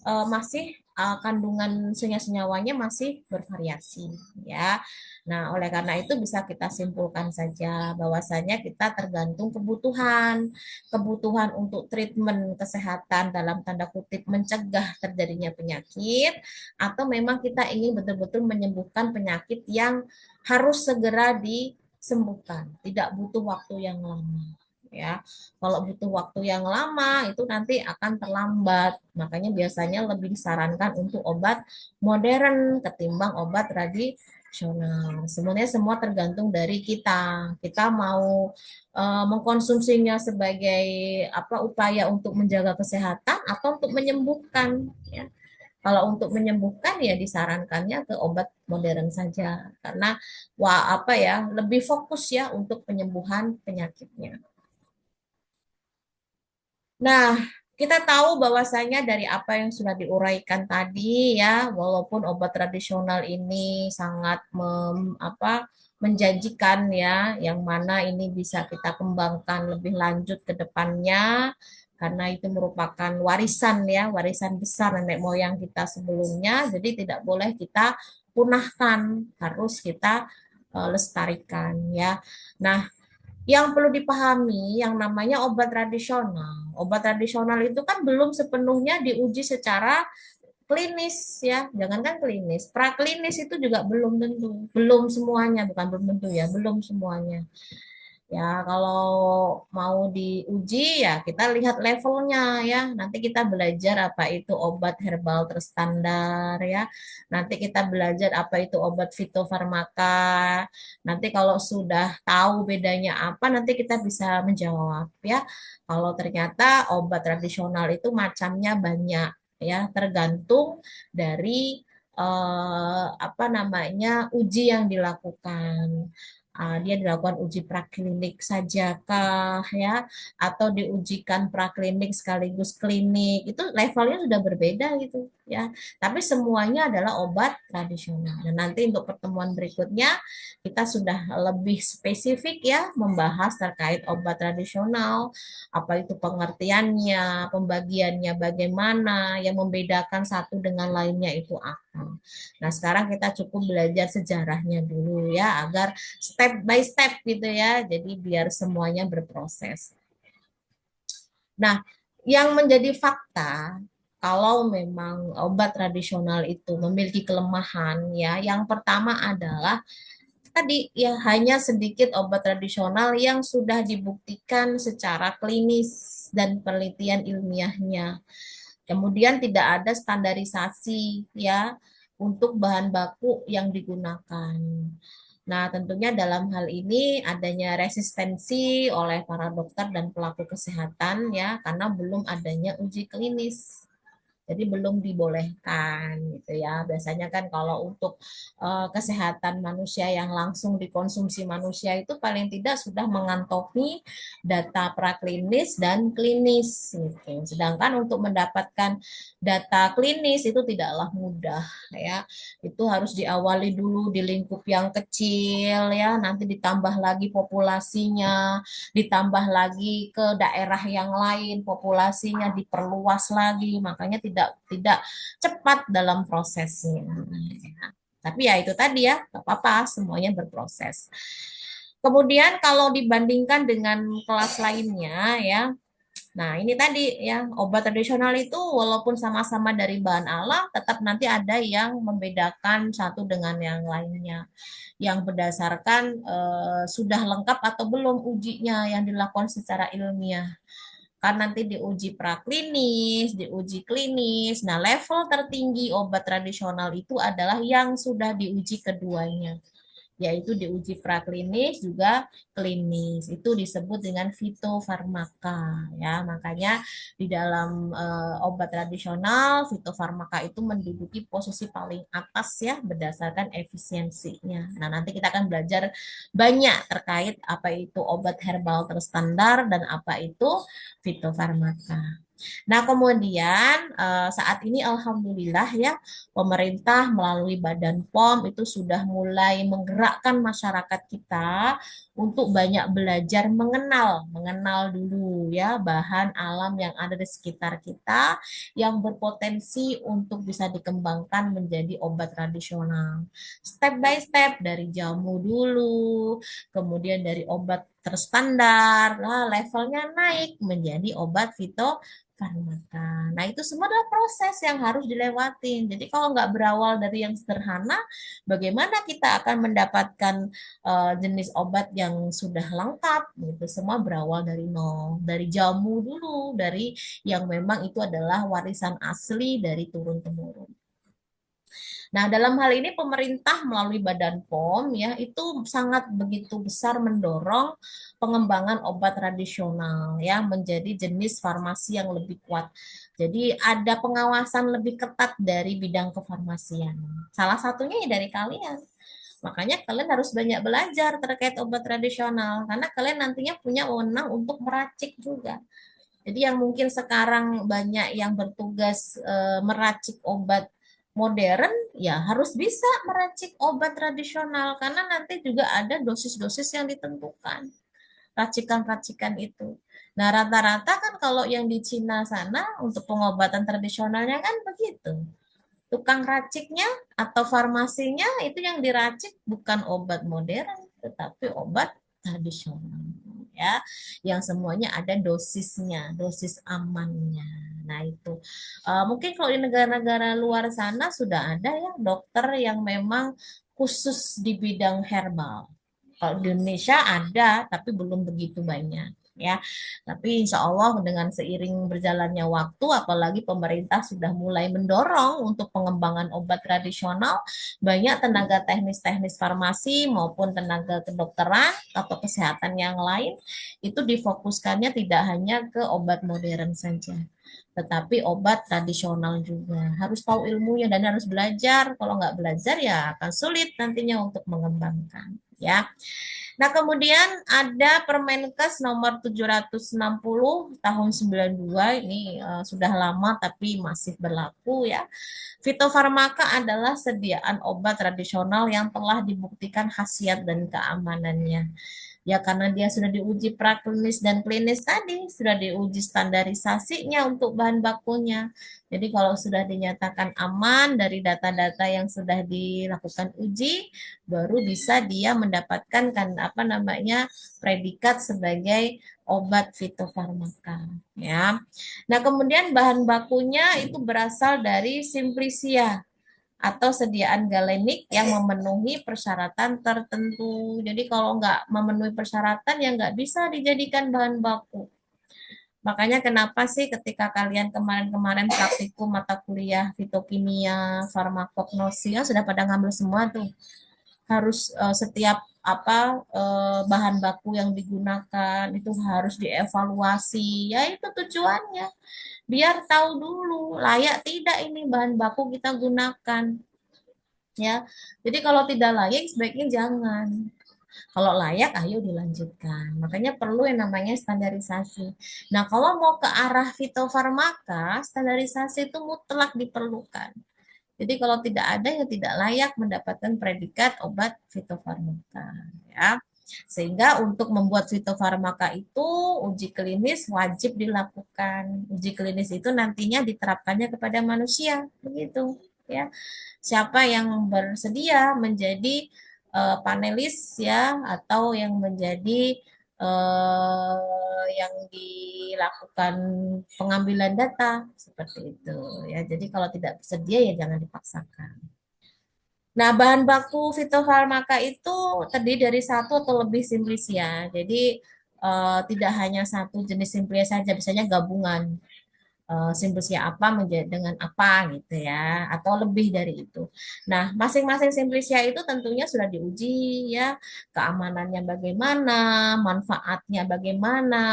masih kandungan senyawa-senyawanya masih bervariasi ya. Nah, oleh karena itu bisa kita simpulkan saja bahwasanya kita tergantung kebutuhan, kebutuhan untuk treatment kesehatan dalam tanda kutip mencegah terjadinya penyakit atau memang kita ingin betul-betul menyembuhkan penyakit yang harus segera disembuhkan, tidak butuh waktu yang lama. Ya, kalau butuh waktu yang lama itu nanti akan terlambat. Makanya biasanya lebih disarankan untuk obat modern ketimbang obat tradisional. Sebenarnya semua tergantung dari kita. Kita mau mengkonsumsinya sebagai apa upaya untuk menjaga kesehatan atau untuk menyembuhkan ya. Kalau untuk menyembuhkan ya disarankannya ke obat modern saja karena wah apa ya lebih fokus ya untuk penyembuhan penyakitnya. Nah, kita tahu bahwasanya dari apa yang sudah diuraikan tadi ya, walaupun obat tradisional ini sangat menjanjikan ya, yang mana ini bisa kita kembangkan lebih lanjut ke depannya, karena itu merupakan warisan ya, warisan besar nenek moyang kita sebelumnya, jadi tidak boleh kita punahkan, harus kita lestarikan ya. Nah, yang perlu dipahami yang namanya obat tradisional. Obat tradisional itu kan belum sepenuhnya diuji secara klinis ya, jangankan klinis, praklinis itu juga belum tentu, belum semuanya, bukan belum tentu ya, belum semuanya. Ya, kalau mau diuji ya kita lihat levelnya ya. Nanti kita belajar apa itu obat herbal terstandar ya. Nanti kita belajar apa itu obat fitofarmaka. Nanti kalau sudah tahu bedanya apa, nanti kita bisa menjawab ya. Kalau ternyata obat tradisional itu macamnya banyak ya, tergantung dari apa namanya uji yang dilakukan. Dia dilakukan uji praklinik saja kah ya atau diujikan praklinik sekaligus klinik itu levelnya sudah berbeda gitu ya tapi semuanya adalah obat tradisional dan nanti untuk pertemuan berikutnya kita sudah lebih spesifik ya membahas terkait obat tradisional apa itu pengertiannya pembagiannya bagaimana yang membedakan satu dengan lainnya itu apa. Nah sekarang kita cukup belajar sejarahnya dulu ya agar step by step gitu ya. Jadi biar semuanya berproses. Nah, yang menjadi fakta kalau memang obat tradisional itu memiliki kelemahan ya, yang pertama adalah tadi ya hanya sedikit obat tradisional yang sudah dibuktikan secara klinis dan penelitian ilmiahnya. Kemudian tidak ada standarisasi ya untuk bahan baku yang digunakan. Nah, tentunya dalam hal ini adanya resistensi oleh para dokter dan pelaku kesehatan ya, karena belum adanya uji klinis. Jadi belum dibolehkan gitu ya. Biasanya kan kalau untuk kesehatan manusia yang langsung dikonsumsi manusia itu paling tidak sudah mengantongi data praklinis dan klinis gitu. Sedangkan untuk mendapatkan data klinis itu tidaklah mudah ya. Itu harus diawali dulu di lingkup yang kecil ya, nanti ditambah lagi populasinya, ditambah lagi ke daerah yang lain, populasinya diperluas lagi, makanya tidak cepat dalam prosesnya. Tapi ya itu tadi ya, nggak apa-apa, semuanya berproses. Kemudian kalau dibandingkan dengan kelas lainnya ya, nah ini tadi ya, obat tradisional itu walaupun sama-sama dari bahan alam, tetap nanti ada yang membedakan satu dengan yang lainnya. Yang berdasarkan sudah lengkap atau belum ujinya yang dilakukan secara ilmiah. Kan nanti diuji praklinis, diuji klinis. Nah, level tertinggi obat tradisional itu adalah yang sudah diuji keduanya, yaitu diuji praklinis juga klinis. Itu disebut dengan fitofarmaka ya. Makanya di dalam obat tradisional fitofarmaka itu menduduki posisi paling atas ya berdasarkan efisiensinya. Nah, nanti kita akan belajar banyak terkait apa itu obat herbal terstandar dan apa itu fitofarmaka. Nah, kemudian saat ini alhamdulillah ya pemerintah melalui Badan POM itu sudah mulai menggerakkan masyarakat kita untuk banyak belajar mengenal dulu ya bahan alam yang ada di sekitar kita yang berpotensi untuk bisa dikembangkan menjadi obat tradisional. Step by step dari jamu dulu, kemudian dari obat terstandar, nah levelnya naik menjadi obat fitofarmaka. Nah, itu semua adalah proses yang harus dilewatin. Jadi kalau nggak berawal dari yang sederhana, bagaimana kita akan mendapatkan jenis obat yang sudah lengkap? Gitu. Semua berawal dari nol, dari jamu dulu, dari yang memang itu adalah warisan asli dari turun-temurun. Nah, dalam hal ini pemerintah melalui Badan POM ya itu sangat begitu besar mendorong pengembangan obat tradisional ya menjadi jenis farmasi yang lebih kuat. Jadi ada pengawasan lebih ketat dari bidang kefarmasian. Salah satunya ya dari kalian. Makanya kalian harus banyak belajar terkait obat tradisional karena kalian nantinya punya wewenang untuk meracik juga. Jadi yang mungkin sekarang banyak yang bertugas meracik obat modern, ya harus bisa meracik obat tradisional karena nanti juga ada dosis-dosis yang ditentukan. Racikan-racikan itu. Nah, rata-rata kan kalau yang di Cina sana untuk pengobatan tradisionalnya kan begitu. Tukang raciknya atau farmasinya itu yang diracik bukan obat modern, tetapi obat tradisional ya, yang semuanya ada dosisnya, dosis amannya. Nah itu mungkin kalau di negara-negara luar sana sudah ada ya dokter yang memang khusus di bidang herbal. Kalau di Indonesia ada, tapi belum begitu banyak ya. Tapi insya Allah dengan seiring berjalannya waktu, apalagi pemerintah sudah mulai mendorong untuk pengembangan obat tradisional, banyak tenaga teknis-teknis farmasi maupun tenaga kedokteran atau kesehatan yang lain itu difokuskannya tidak hanya ke obat modern saja, tetapi obat tradisional juga. Harus tahu ilmunya dan harus belajar. Kalau nggak belajar ya akan sulit nantinya untuk mengembangkan. Ya. Nah, kemudian ada Permenkes nomor 760 tahun 92, ini sudah lama tapi masih berlaku ya. Fitofarmaka adalah sediaan obat tradisional yang telah dibuktikan khasiat dan keamanannya. Ya karena dia sudah diuji praklinis dan klinis tadi, sudah diuji standarisasinya untuk bahan bakunya. Jadi kalau sudah dinyatakan aman dari data-data yang sudah dilakukan uji, baru bisa dia mendapatkan kan apa namanya predikat sebagai obat fitofarmaka ya. Nah, kemudian bahan bakunya itu berasal dari Simplicia atau sediaan galenik yang memenuhi persyaratan tertentu. Jadi kalau nggak memenuhi persyaratan ya nggak bisa dijadikan bahan baku. Makanya kenapa sih ketika kalian kemarin-kemarin praktikum mata kuliah fitokimia, farmakognosia sudah pada ngambil semua tuh. harus setiap bahan baku yang digunakan itu harus dievaluasi. Ya itu tujuannya, biar tahu dulu layak tidak ini bahan baku kita gunakan. Ya, jadi kalau tidak layak sebaiknya jangan. Kalau layak, ayo dilanjutkan. Makanya perlu yang namanya standarisasi. Nah, kalau mau ke arah fitofarmaka, standarisasi itu mutlak diperlukan. Jadi kalau tidak ada, ya tidak layak mendapatkan predikat obat fitofarmaka. Ya. Sehingga untuk membuat fitofarmaka itu uji klinis wajib dilakukan. Uji klinis itu nantinya diterapkannya kepada manusia, begitu. Ya, siapa yang bersedia menjadi panelis ya atau yang menjadi yang dilakukan pengambilan data seperti itu ya. Jadi kalau tidak bersedia ya jangan dipaksakan. Nah, bahan baku fitofarmaka itu terdiri dari satu atau lebih simplisia. Jadi tidak hanya satu jenis simplisia saja, biasanya gabungan simplisia apa menjadi dengan apa gitu ya, atau lebih dari itu. Nah, masing-masing simplisia itu tentunya sudah diuji ya, keamanannya bagaimana, manfaatnya bagaimana.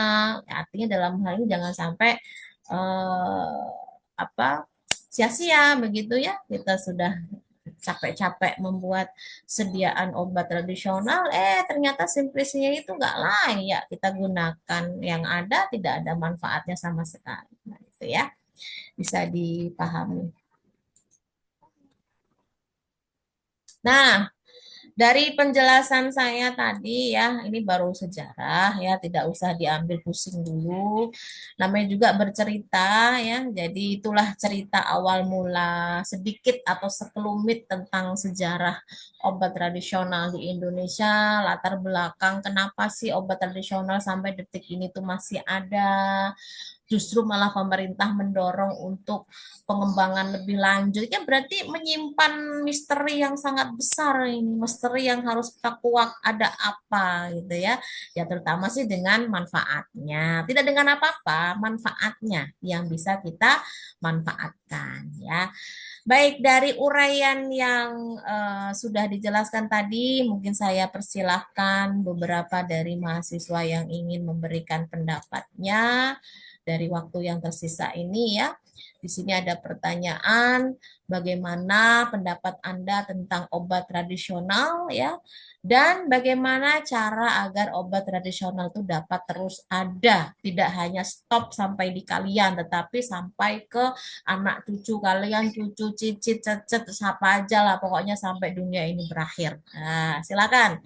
Ya, artinya dalam hal ini jangan sampai eh, sia-sia begitu ya. Kita sudah capek-capek membuat sediaan obat tradisional, ternyata simplisinya itu nggak layak kita gunakan. Yang ada tidak ada manfaatnya sama sekali. Nah, itu ya bisa dipahami. Nah, dari penjelasan saya tadi ya, ini baru sejarah ya, tidak usah diambil pusing dulu. Namanya juga bercerita ya, jadi itulah cerita awal mula sedikit atau sekelumit tentang sejarah obat tradisional di Indonesia, latar belakang kenapa sih obat tradisional sampai detik ini tuh masih ada. Justru malah pemerintah mendorong untuk pengembangan lebih lanjut, ya berarti menyimpan misteri yang sangat besar ini, misteri yang harus kita kuak ada apa gitu ya. Ya terutama sih dengan manfaatnya, tidak dengan apa-apa, manfaatnya yang bisa kita manfaatkan ya. Baik, dari uraian yang sudah dijelaskan tadi, mungkin saya persilahkan beberapa dari mahasiswa yang ingin memberikan pendapatnya dari waktu yang tersisa ini ya. Di sini ada pertanyaan, bagaimana pendapat Anda tentang obat tradisional ya? Dan bagaimana cara agar obat tradisional itu dapat terus ada, tidak hanya stop sampai di kalian, tetapi sampai ke anak cucu kalian, cucu cicit, cecet, siapa aja lah, pokoknya sampai dunia ini berakhir. Nah, silakan.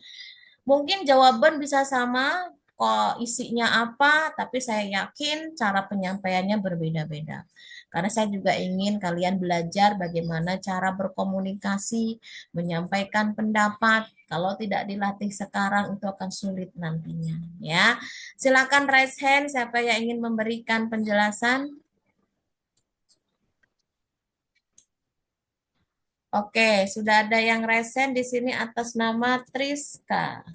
Mungkin jawaban bisa sama, kok isinya apa, tapi saya yakin cara penyampaiannya berbeda-beda. Karena saya juga ingin kalian belajar bagaimana cara berkomunikasi, menyampaikan pendapat. Kalau tidak dilatih sekarang itu akan sulit nantinya, ya. Silakan raise hand siapa yang ingin memberikan penjelasan. Oke, sudah ada yang raise hand di sini atas nama Triska.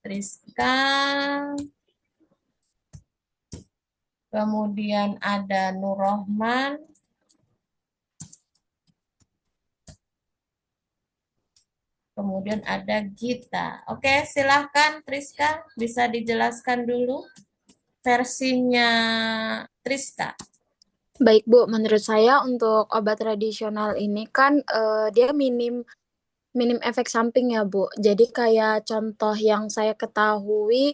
Triska. Kemudian ada Nur Rohman. Kemudian ada Gita. Oke, silahkan Triska. Bisa dijelaskan dulu versinya Triska. Baik Bu, menurut saya untuk obat tradisional ini kan dia minim efek samping ya Bu. Jadi kayak contoh yang saya ketahui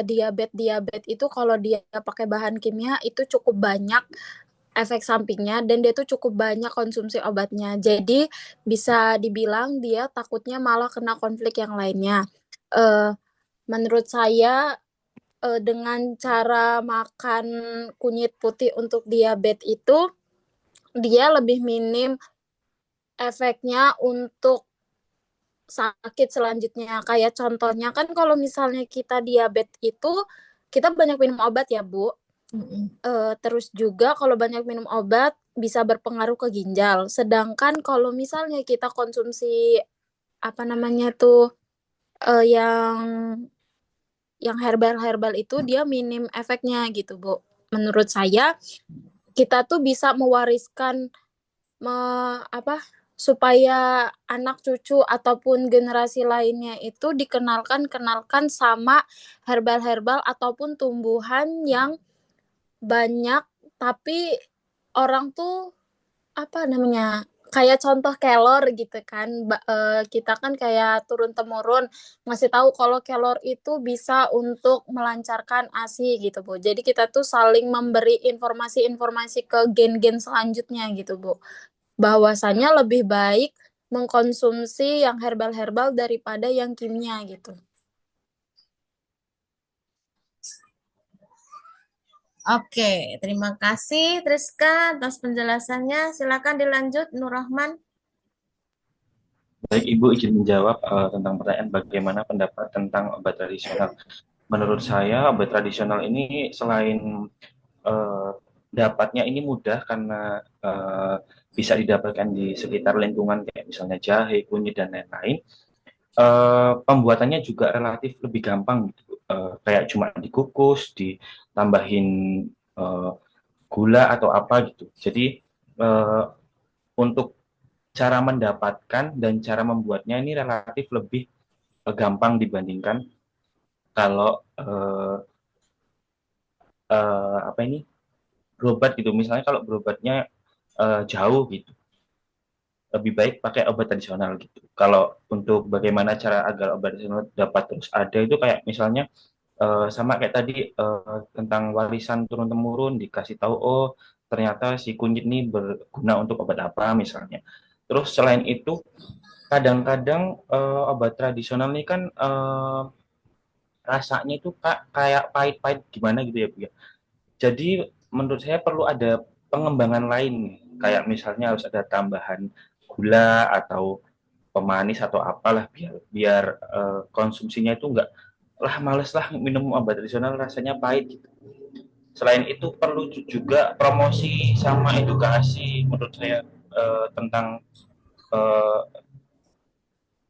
diabetes itu kalau dia pakai bahan kimia itu cukup banyak efek sampingnya dan dia tuh cukup banyak konsumsi obatnya. Jadi bisa dibilang dia takutnya malah kena konflik yang lainnya. Menurut saya dengan cara makan kunyit putih untuk diabetes itu dia lebih minim efeknya untuk sakit selanjutnya. Kayak contohnya kan kalau misalnya kita diabetes itu kita banyak minum obat ya Bu. Terus juga kalau banyak minum obat bisa berpengaruh ke ginjal. Sedangkan kalau misalnya kita konsumsi apa namanya tuh yang herbal itu dia minim efeknya gitu Bu. Menurut saya kita tuh bisa mewariskan supaya anak cucu ataupun generasi lainnya itu kenalkan sama herbal-herbal ataupun tumbuhan yang banyak, tapi orang tuh apa namanya, kayak contoh kelor gitu kan. Kita kan kayak turun temurun ngasih tahu kalau kelor itu bisa untuk melancarkan ASI gitu Bu. Jadi kita tuh saling memberi informasi-informasi ke gen-gen selanjutnya gitu Bu, bahwasanya lebih baik mengkonsumsi yang herbal-herbal daripada yang kimia gitu. Oke, terima kasih Triska atas penjelasannya. Silakan dilanjut Nur Rahman. Baik, Ibu izin menjawab tentang pertanyaan bagaimana pendapat tentang obat tradisional. Menurut saya, obat tradisional ini selain eh, dapatnya ini mudah karena bisa didapatkan di sekitar lingkungan kayak misalnya jahe, kunyit, dan lain-lain. Pembuatannya juga relatif lebih gampang gitu. Kayak cuma dikukus, ditambahin eh, gula atau apa gitu. Jadi untuk cara mendapatkan dan cara membuatnya ini relatif lebih gampang dibandingkan kalau apa ini berobat gitu. Misalnya kalau berobatnya jauh gitu, lebih baik pakai obat tradisional gitu. Kalau untuk bagaimana cara agar obat tradisional dapat terus ada itu kayak misalnya sama kayak tadi tentang warisan turun temurun dikasih tahu oh ternyata si kunyit ini berguna untuk obat apa misalnya. Terus selain itu kadang-kadang obat tradisional ini kan rasanya itu kayak pahit-pahit gimana gitu ya Bu ya. Jadi menurut saya perlu ada pengembangan lain nih. Kayak misalnya harus ada tambahan gula atau pemanis atau apalah biar biar konsumsinya itu enggak lah males lah minum obat tradisional rasanya pahit gitu. Selain itu perlu juga promosi sama edukasi menurut saya tentang eh,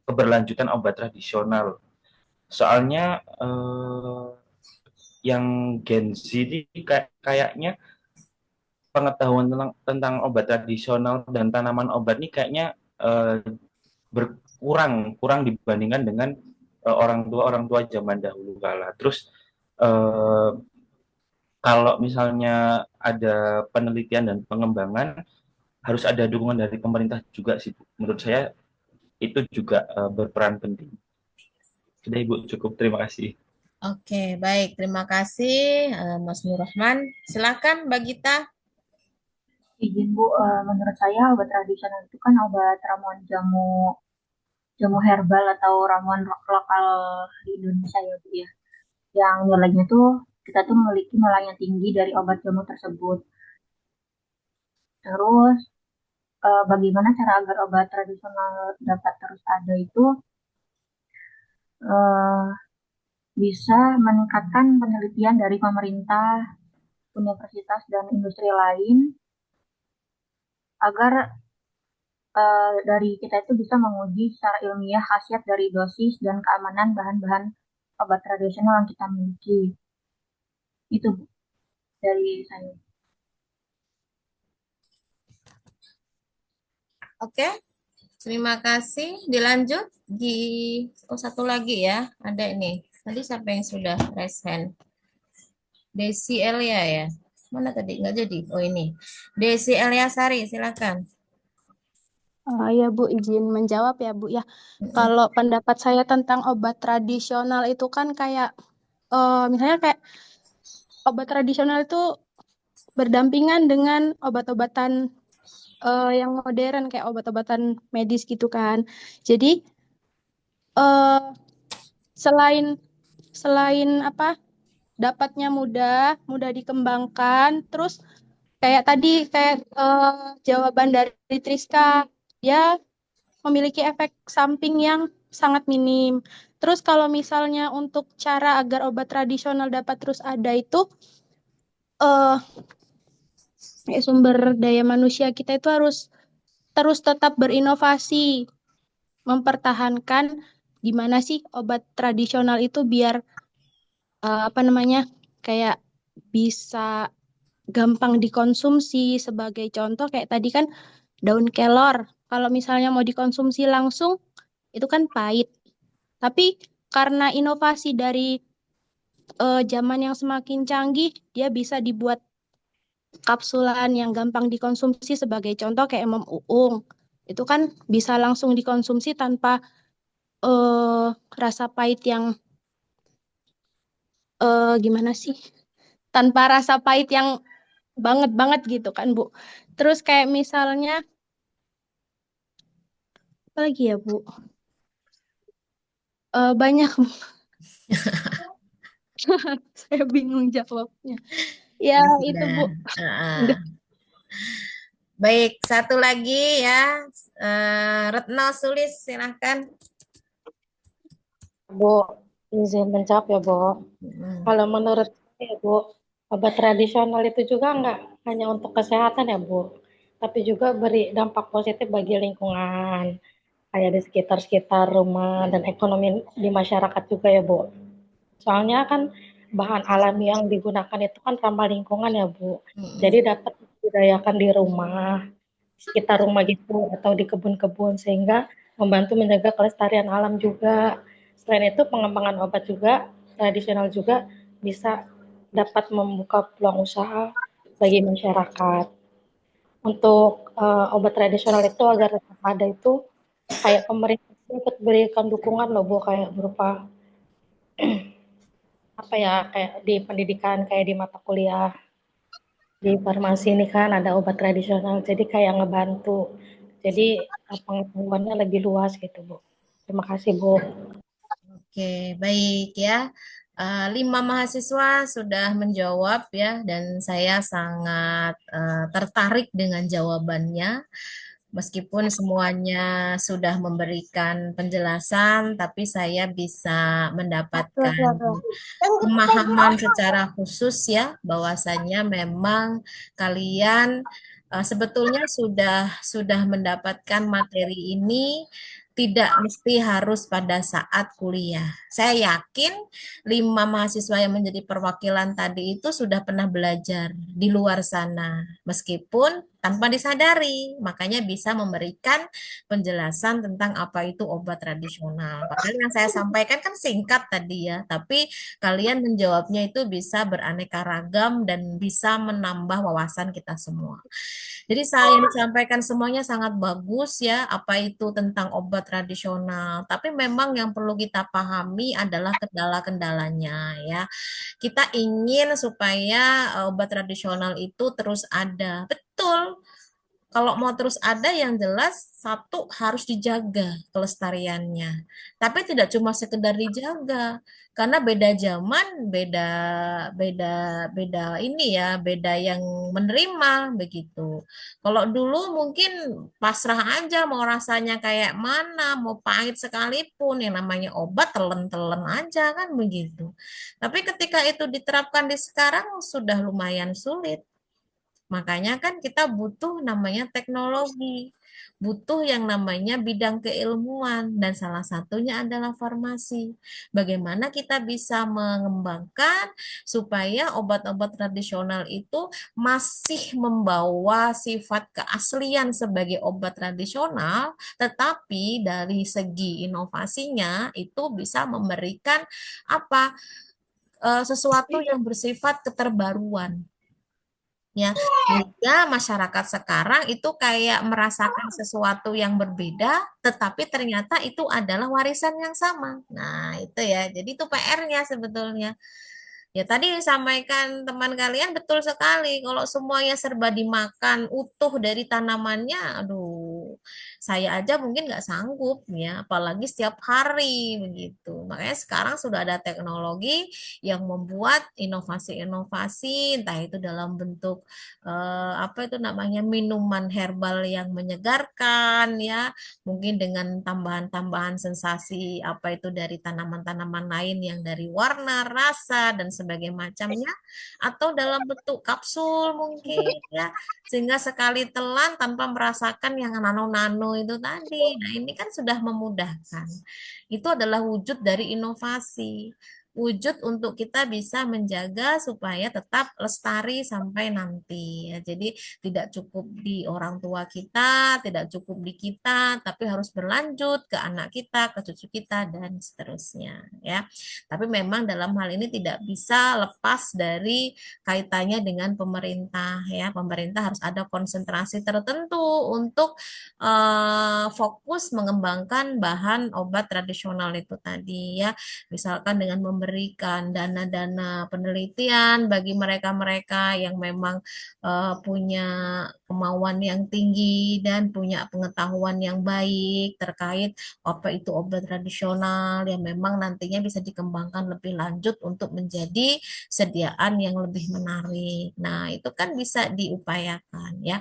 keberlanjutan obat tradisional. Soalnya yang Gen Z ini kayaknya pengetahuan tentang obat tradisional dan tanaman obat ini kayaknya berkurang kurang dibandingkan dengan orang tua zaman dahulu kala. Terus eh, kalau misalnya ada penelitian dan pengembangan harus ada dukungan dari pemerintah juga sih. Menurut saya itu juga berperan penting. Sudah Ibu cukup terima kasih. Oke, baik. Terima kasih Mas Nur Rahman. Silakan Mbak Gita. Izin Bu, menurut saya obat tradisional itu kan obat ramuan jamu jamu herbal atau ramuan lokal di Indonesia ya Bu ya. Yang nilainya tuh kita tuh memiliki nilai yang tinggi dari obat jamu tersebut. Terus bagaimana cara agar obat tradisional dapat terus ada itu eh, bisa meningkatkan penelitian dari pemerintah, universitas dan industri lain agar dari kita itu bisa menguji secara ilmiah khasiat dari dosis dan keamanan bahan-bahan obat tradisional yang kita miliki. Itu Bu, dari saya. Oke, terima kasih. Dilanjut di satu lagi ya. Ada ini. Tadi siapa yang sudah raise hand? Desi Elia ya. Mana tadi? Nggak jadi. Oh ini. Desi Elia Sari, silakan. Ya Bu, izin menjawab ya Bu ya. Kalau pendapat saya tentang obat tradisional itu kan kayak misalnya kayak obat tradisional itu berdampingan dengan obat-obatan yang modern kayak obat-obatan medis gitu kan. Jadi eh, selain selain apa dapatnya mudah dikembangkan, terus kayak tadi kayak jawaban dari Triska, dia memiliki efek samping yang sangat minim. Terus kalau misalnya untuk cara agar obat tradisional dapat terus ada itu eh sumber daya manusia kita itu harus terus tetap berinovasi, mempertahankan gimana sih obat tradisional itu biar apa namanya kayak bisa gampang dikonsumsi. Sebagai contoh kayak tadi kan daun kelor Kalau misalnya mau dikonsumsi langsung, itu kan pahit. Tapi karena inovasi dari zaman yang semakin canggih, dia bisa dibuat kapsulan yang gampang dikonsumsi sebagai contoh kayak Emom Uung. Itu kan bisa langsung dikonsumsi tanpa eh, rasa pahit yang gimana sih? Tanpa rasa pahit yang banget gitu kan, Bu. Terus kayak misalnya apa lagi ya, Bu? Banyak. Saya bingung jawabnya. Ya, itu, Bu. Heeh. Baik, satu lagi ya. Retno Sulis, silahkan. Bu, izin menjawab ya, Bu. Kalau menurut saya, Bu, obat tradisional itu juga nggak hanya untuk kesehatan ya, Bu, tapi juga beri dampak positif bagi lingkungan, kayak di sekitar-sekitar rumah dan ekonomi di masyarakat juga ya, Bu. Soalnya kan bahan alami yang digunakan itu kan ramah lingkungan ya, Bu. Jadi dapat dibudidayakan di rumah, sekitar rumah gitu, atau di kebun-kebun, sehingga membantu menjaga kelestarian alam juga. Selain itu, pengembangan obat juga, tradisional juga, bisa dapat membuka peluang usaha bagi masyarakat. Untuk obat tradisional itu agar tetap ada itu, kayak pemerintah ikut berikan dukungan loh, Bu, kayak berupa apa ya, kayak di pendidikan, kayak di mata kuliah di farmasi ini kan ada obat tradisional, jadi kayak ngebantu. Jadi pengetahuannya lebih luas gitu, Bu. Terima kasih, Bu. Oke, baik ya. 5 mahasiswa sudah menjawab ya, dan saya sangat tertarik dengan jawabannya. Meskipun semuanya sudah memberikan penjelasan, tapi saya bisa mendapatkan pemahaman secara khusus ya, bahwasanya memang kalian sebetulnya sudah mendapatkan materi ini tidak mesti harus pada saat kuliah. Saya yakin 5 mahasiswa yang menjadi perwakilan tadi itu sudah pernah belajar di luar sana, meskipun tanpa disadari, makanya bisa memberikan penjelasan tentang apa itu obat tradisional. Padahal yang saya sampaikan kan singkat tadi ya, tapi kalian menjawabnya itu bisa beraneka ragam dan bisa menambah wawasan kita semua. Jadi saya yang disampaikan semuanya sangat bagus ya, apa itu tentang obat tradisional. Tapi memang yang perlu kita pahami adalah kendala-kendalanya ya. Kita ingin supaya obat tradisional itu terus ada. Betul, kalau mau terus ada yang jelas satu harus dijaga kelestariannya. Tapi tidak cuma sekedar dijaga, karena beda zaman, beda beda beda ini ya, beda yang menerima begitu. Kalau dulu mungkin pasrah aja mau rasanya kayak mana, mau pahit sekalipun yang namanya obat telen-telen aja kan begitu. Tapi ketika itu diterapkan di sekarang sudah lumayan sulit. Makanya kan kita butuh namanya teknologi, butuh yang namanya bidang keilmuan, dan salah satunya adalah farmasi. Bagaimana kita bisa mengembangkan supaya obat-obat tradisional itu masih membawa sifat keaslian sebagai obat tradisional, tetapi dari segi inovasinya itu bisa memberikan apa sesuatu yang bersifat keterbaruan ya, sehingga masyarakat sekarang itu kayak merasakan sesuatu yang berbeda, tetapi ternyata itu adalah warisan yang sama. Nah, itu ya. Jadi itu PR-nya sebetulnya. Ya tadi disampaikan teman kalian betul sekali. Kalau semuanya serba dimakan utuh dari tanamannya, aduh, saya aja mungkin nggak sanggup ya, apalagi setiap hari begitu. Makanya sekarang sudah ada teknologi yang membuat inovasi-inovasi, entah itu dalam bentuk apa itu namanya minuman herbal yang menyegarkan ya, mungkin dengan tambahan-tambahan sensasi apa itu dari tanaman-tanaman lain yang dari warna, rasa dan sebagainya macamnya, atau dalam bentuk kapsul mungkin ya, sehingga sekali telan tanpa merasakan yang nano-nano itu tadi. Nah, ini kan sudah memudahkan. Itu adalah wujud dari inovasi. wujud untuk kita bisa menjaga supaya tetap lestari sampai nanti ya. Jadi tidak cukup di orang tua kita, tidak cukup di kita, tapi harus berlanjut ke anak kita, ke cucu kita dan seterusnya ya. Tapi memang dalam hal ini tidak bisa lepas dari kaitannya dengan pemerintah ya. Pemerintah harus ada konsentrasi tertentu untuk fokus mengembangkan bahan obat tradisional itu tadi ya. Misalkan dengan memberikan dana-dana penelitian bagi mereka-mereka yang memang punya kemauan yang tinggi dan punya pengetahuan yang baik terkait apa itu obat tradisional yang memang nantinya bisa dikembangkan lebih lanjut untuk menjadi sediaan yang lebih menarik. Nah, itu kan bisa diupayakan ya.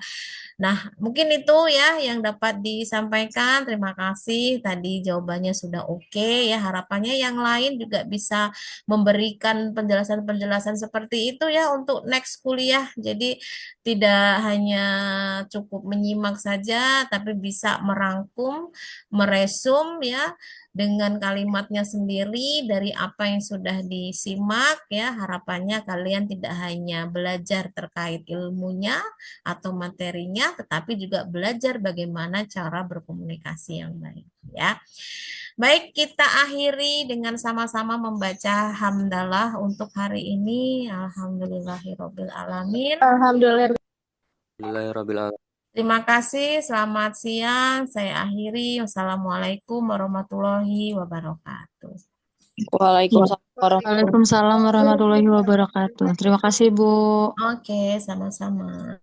Nah, mungkin itu ya yang dapat disampaikan. Terima kasih. Tadi jawabannya sudah oke ya. Harapannya yang lain juga bisa memberikan penjelasan-penjelasan seperti itu ya untuk next kuliah. Jadi tidak hanya cukup menyimak saja, tapi bisa merangkum, meresum ya dengan kalimatnya sendiri dari apa yang sudah disimak ya. Harapannya kalian tidak hanya belajar terkait ilmunya atau materinya, tetapi juga belajar bagaimana cara berkomunikasi yang baik ya. Baik, kita akhiri dengan sama-sama membaca hamdalah untuk hari ini. Alhamdulillahirabbil alamin. Alhamdulillah. Alhamdulillahirrahmanirrahim. Terima kasih, selamat siang. Saya akhiri. Wassalamualaikum warahmatullahi wabarakatuh. Waalaikumsalam warahmatullahi wabarakatuh. Terima kasih, Bu. Oke, sama-sama.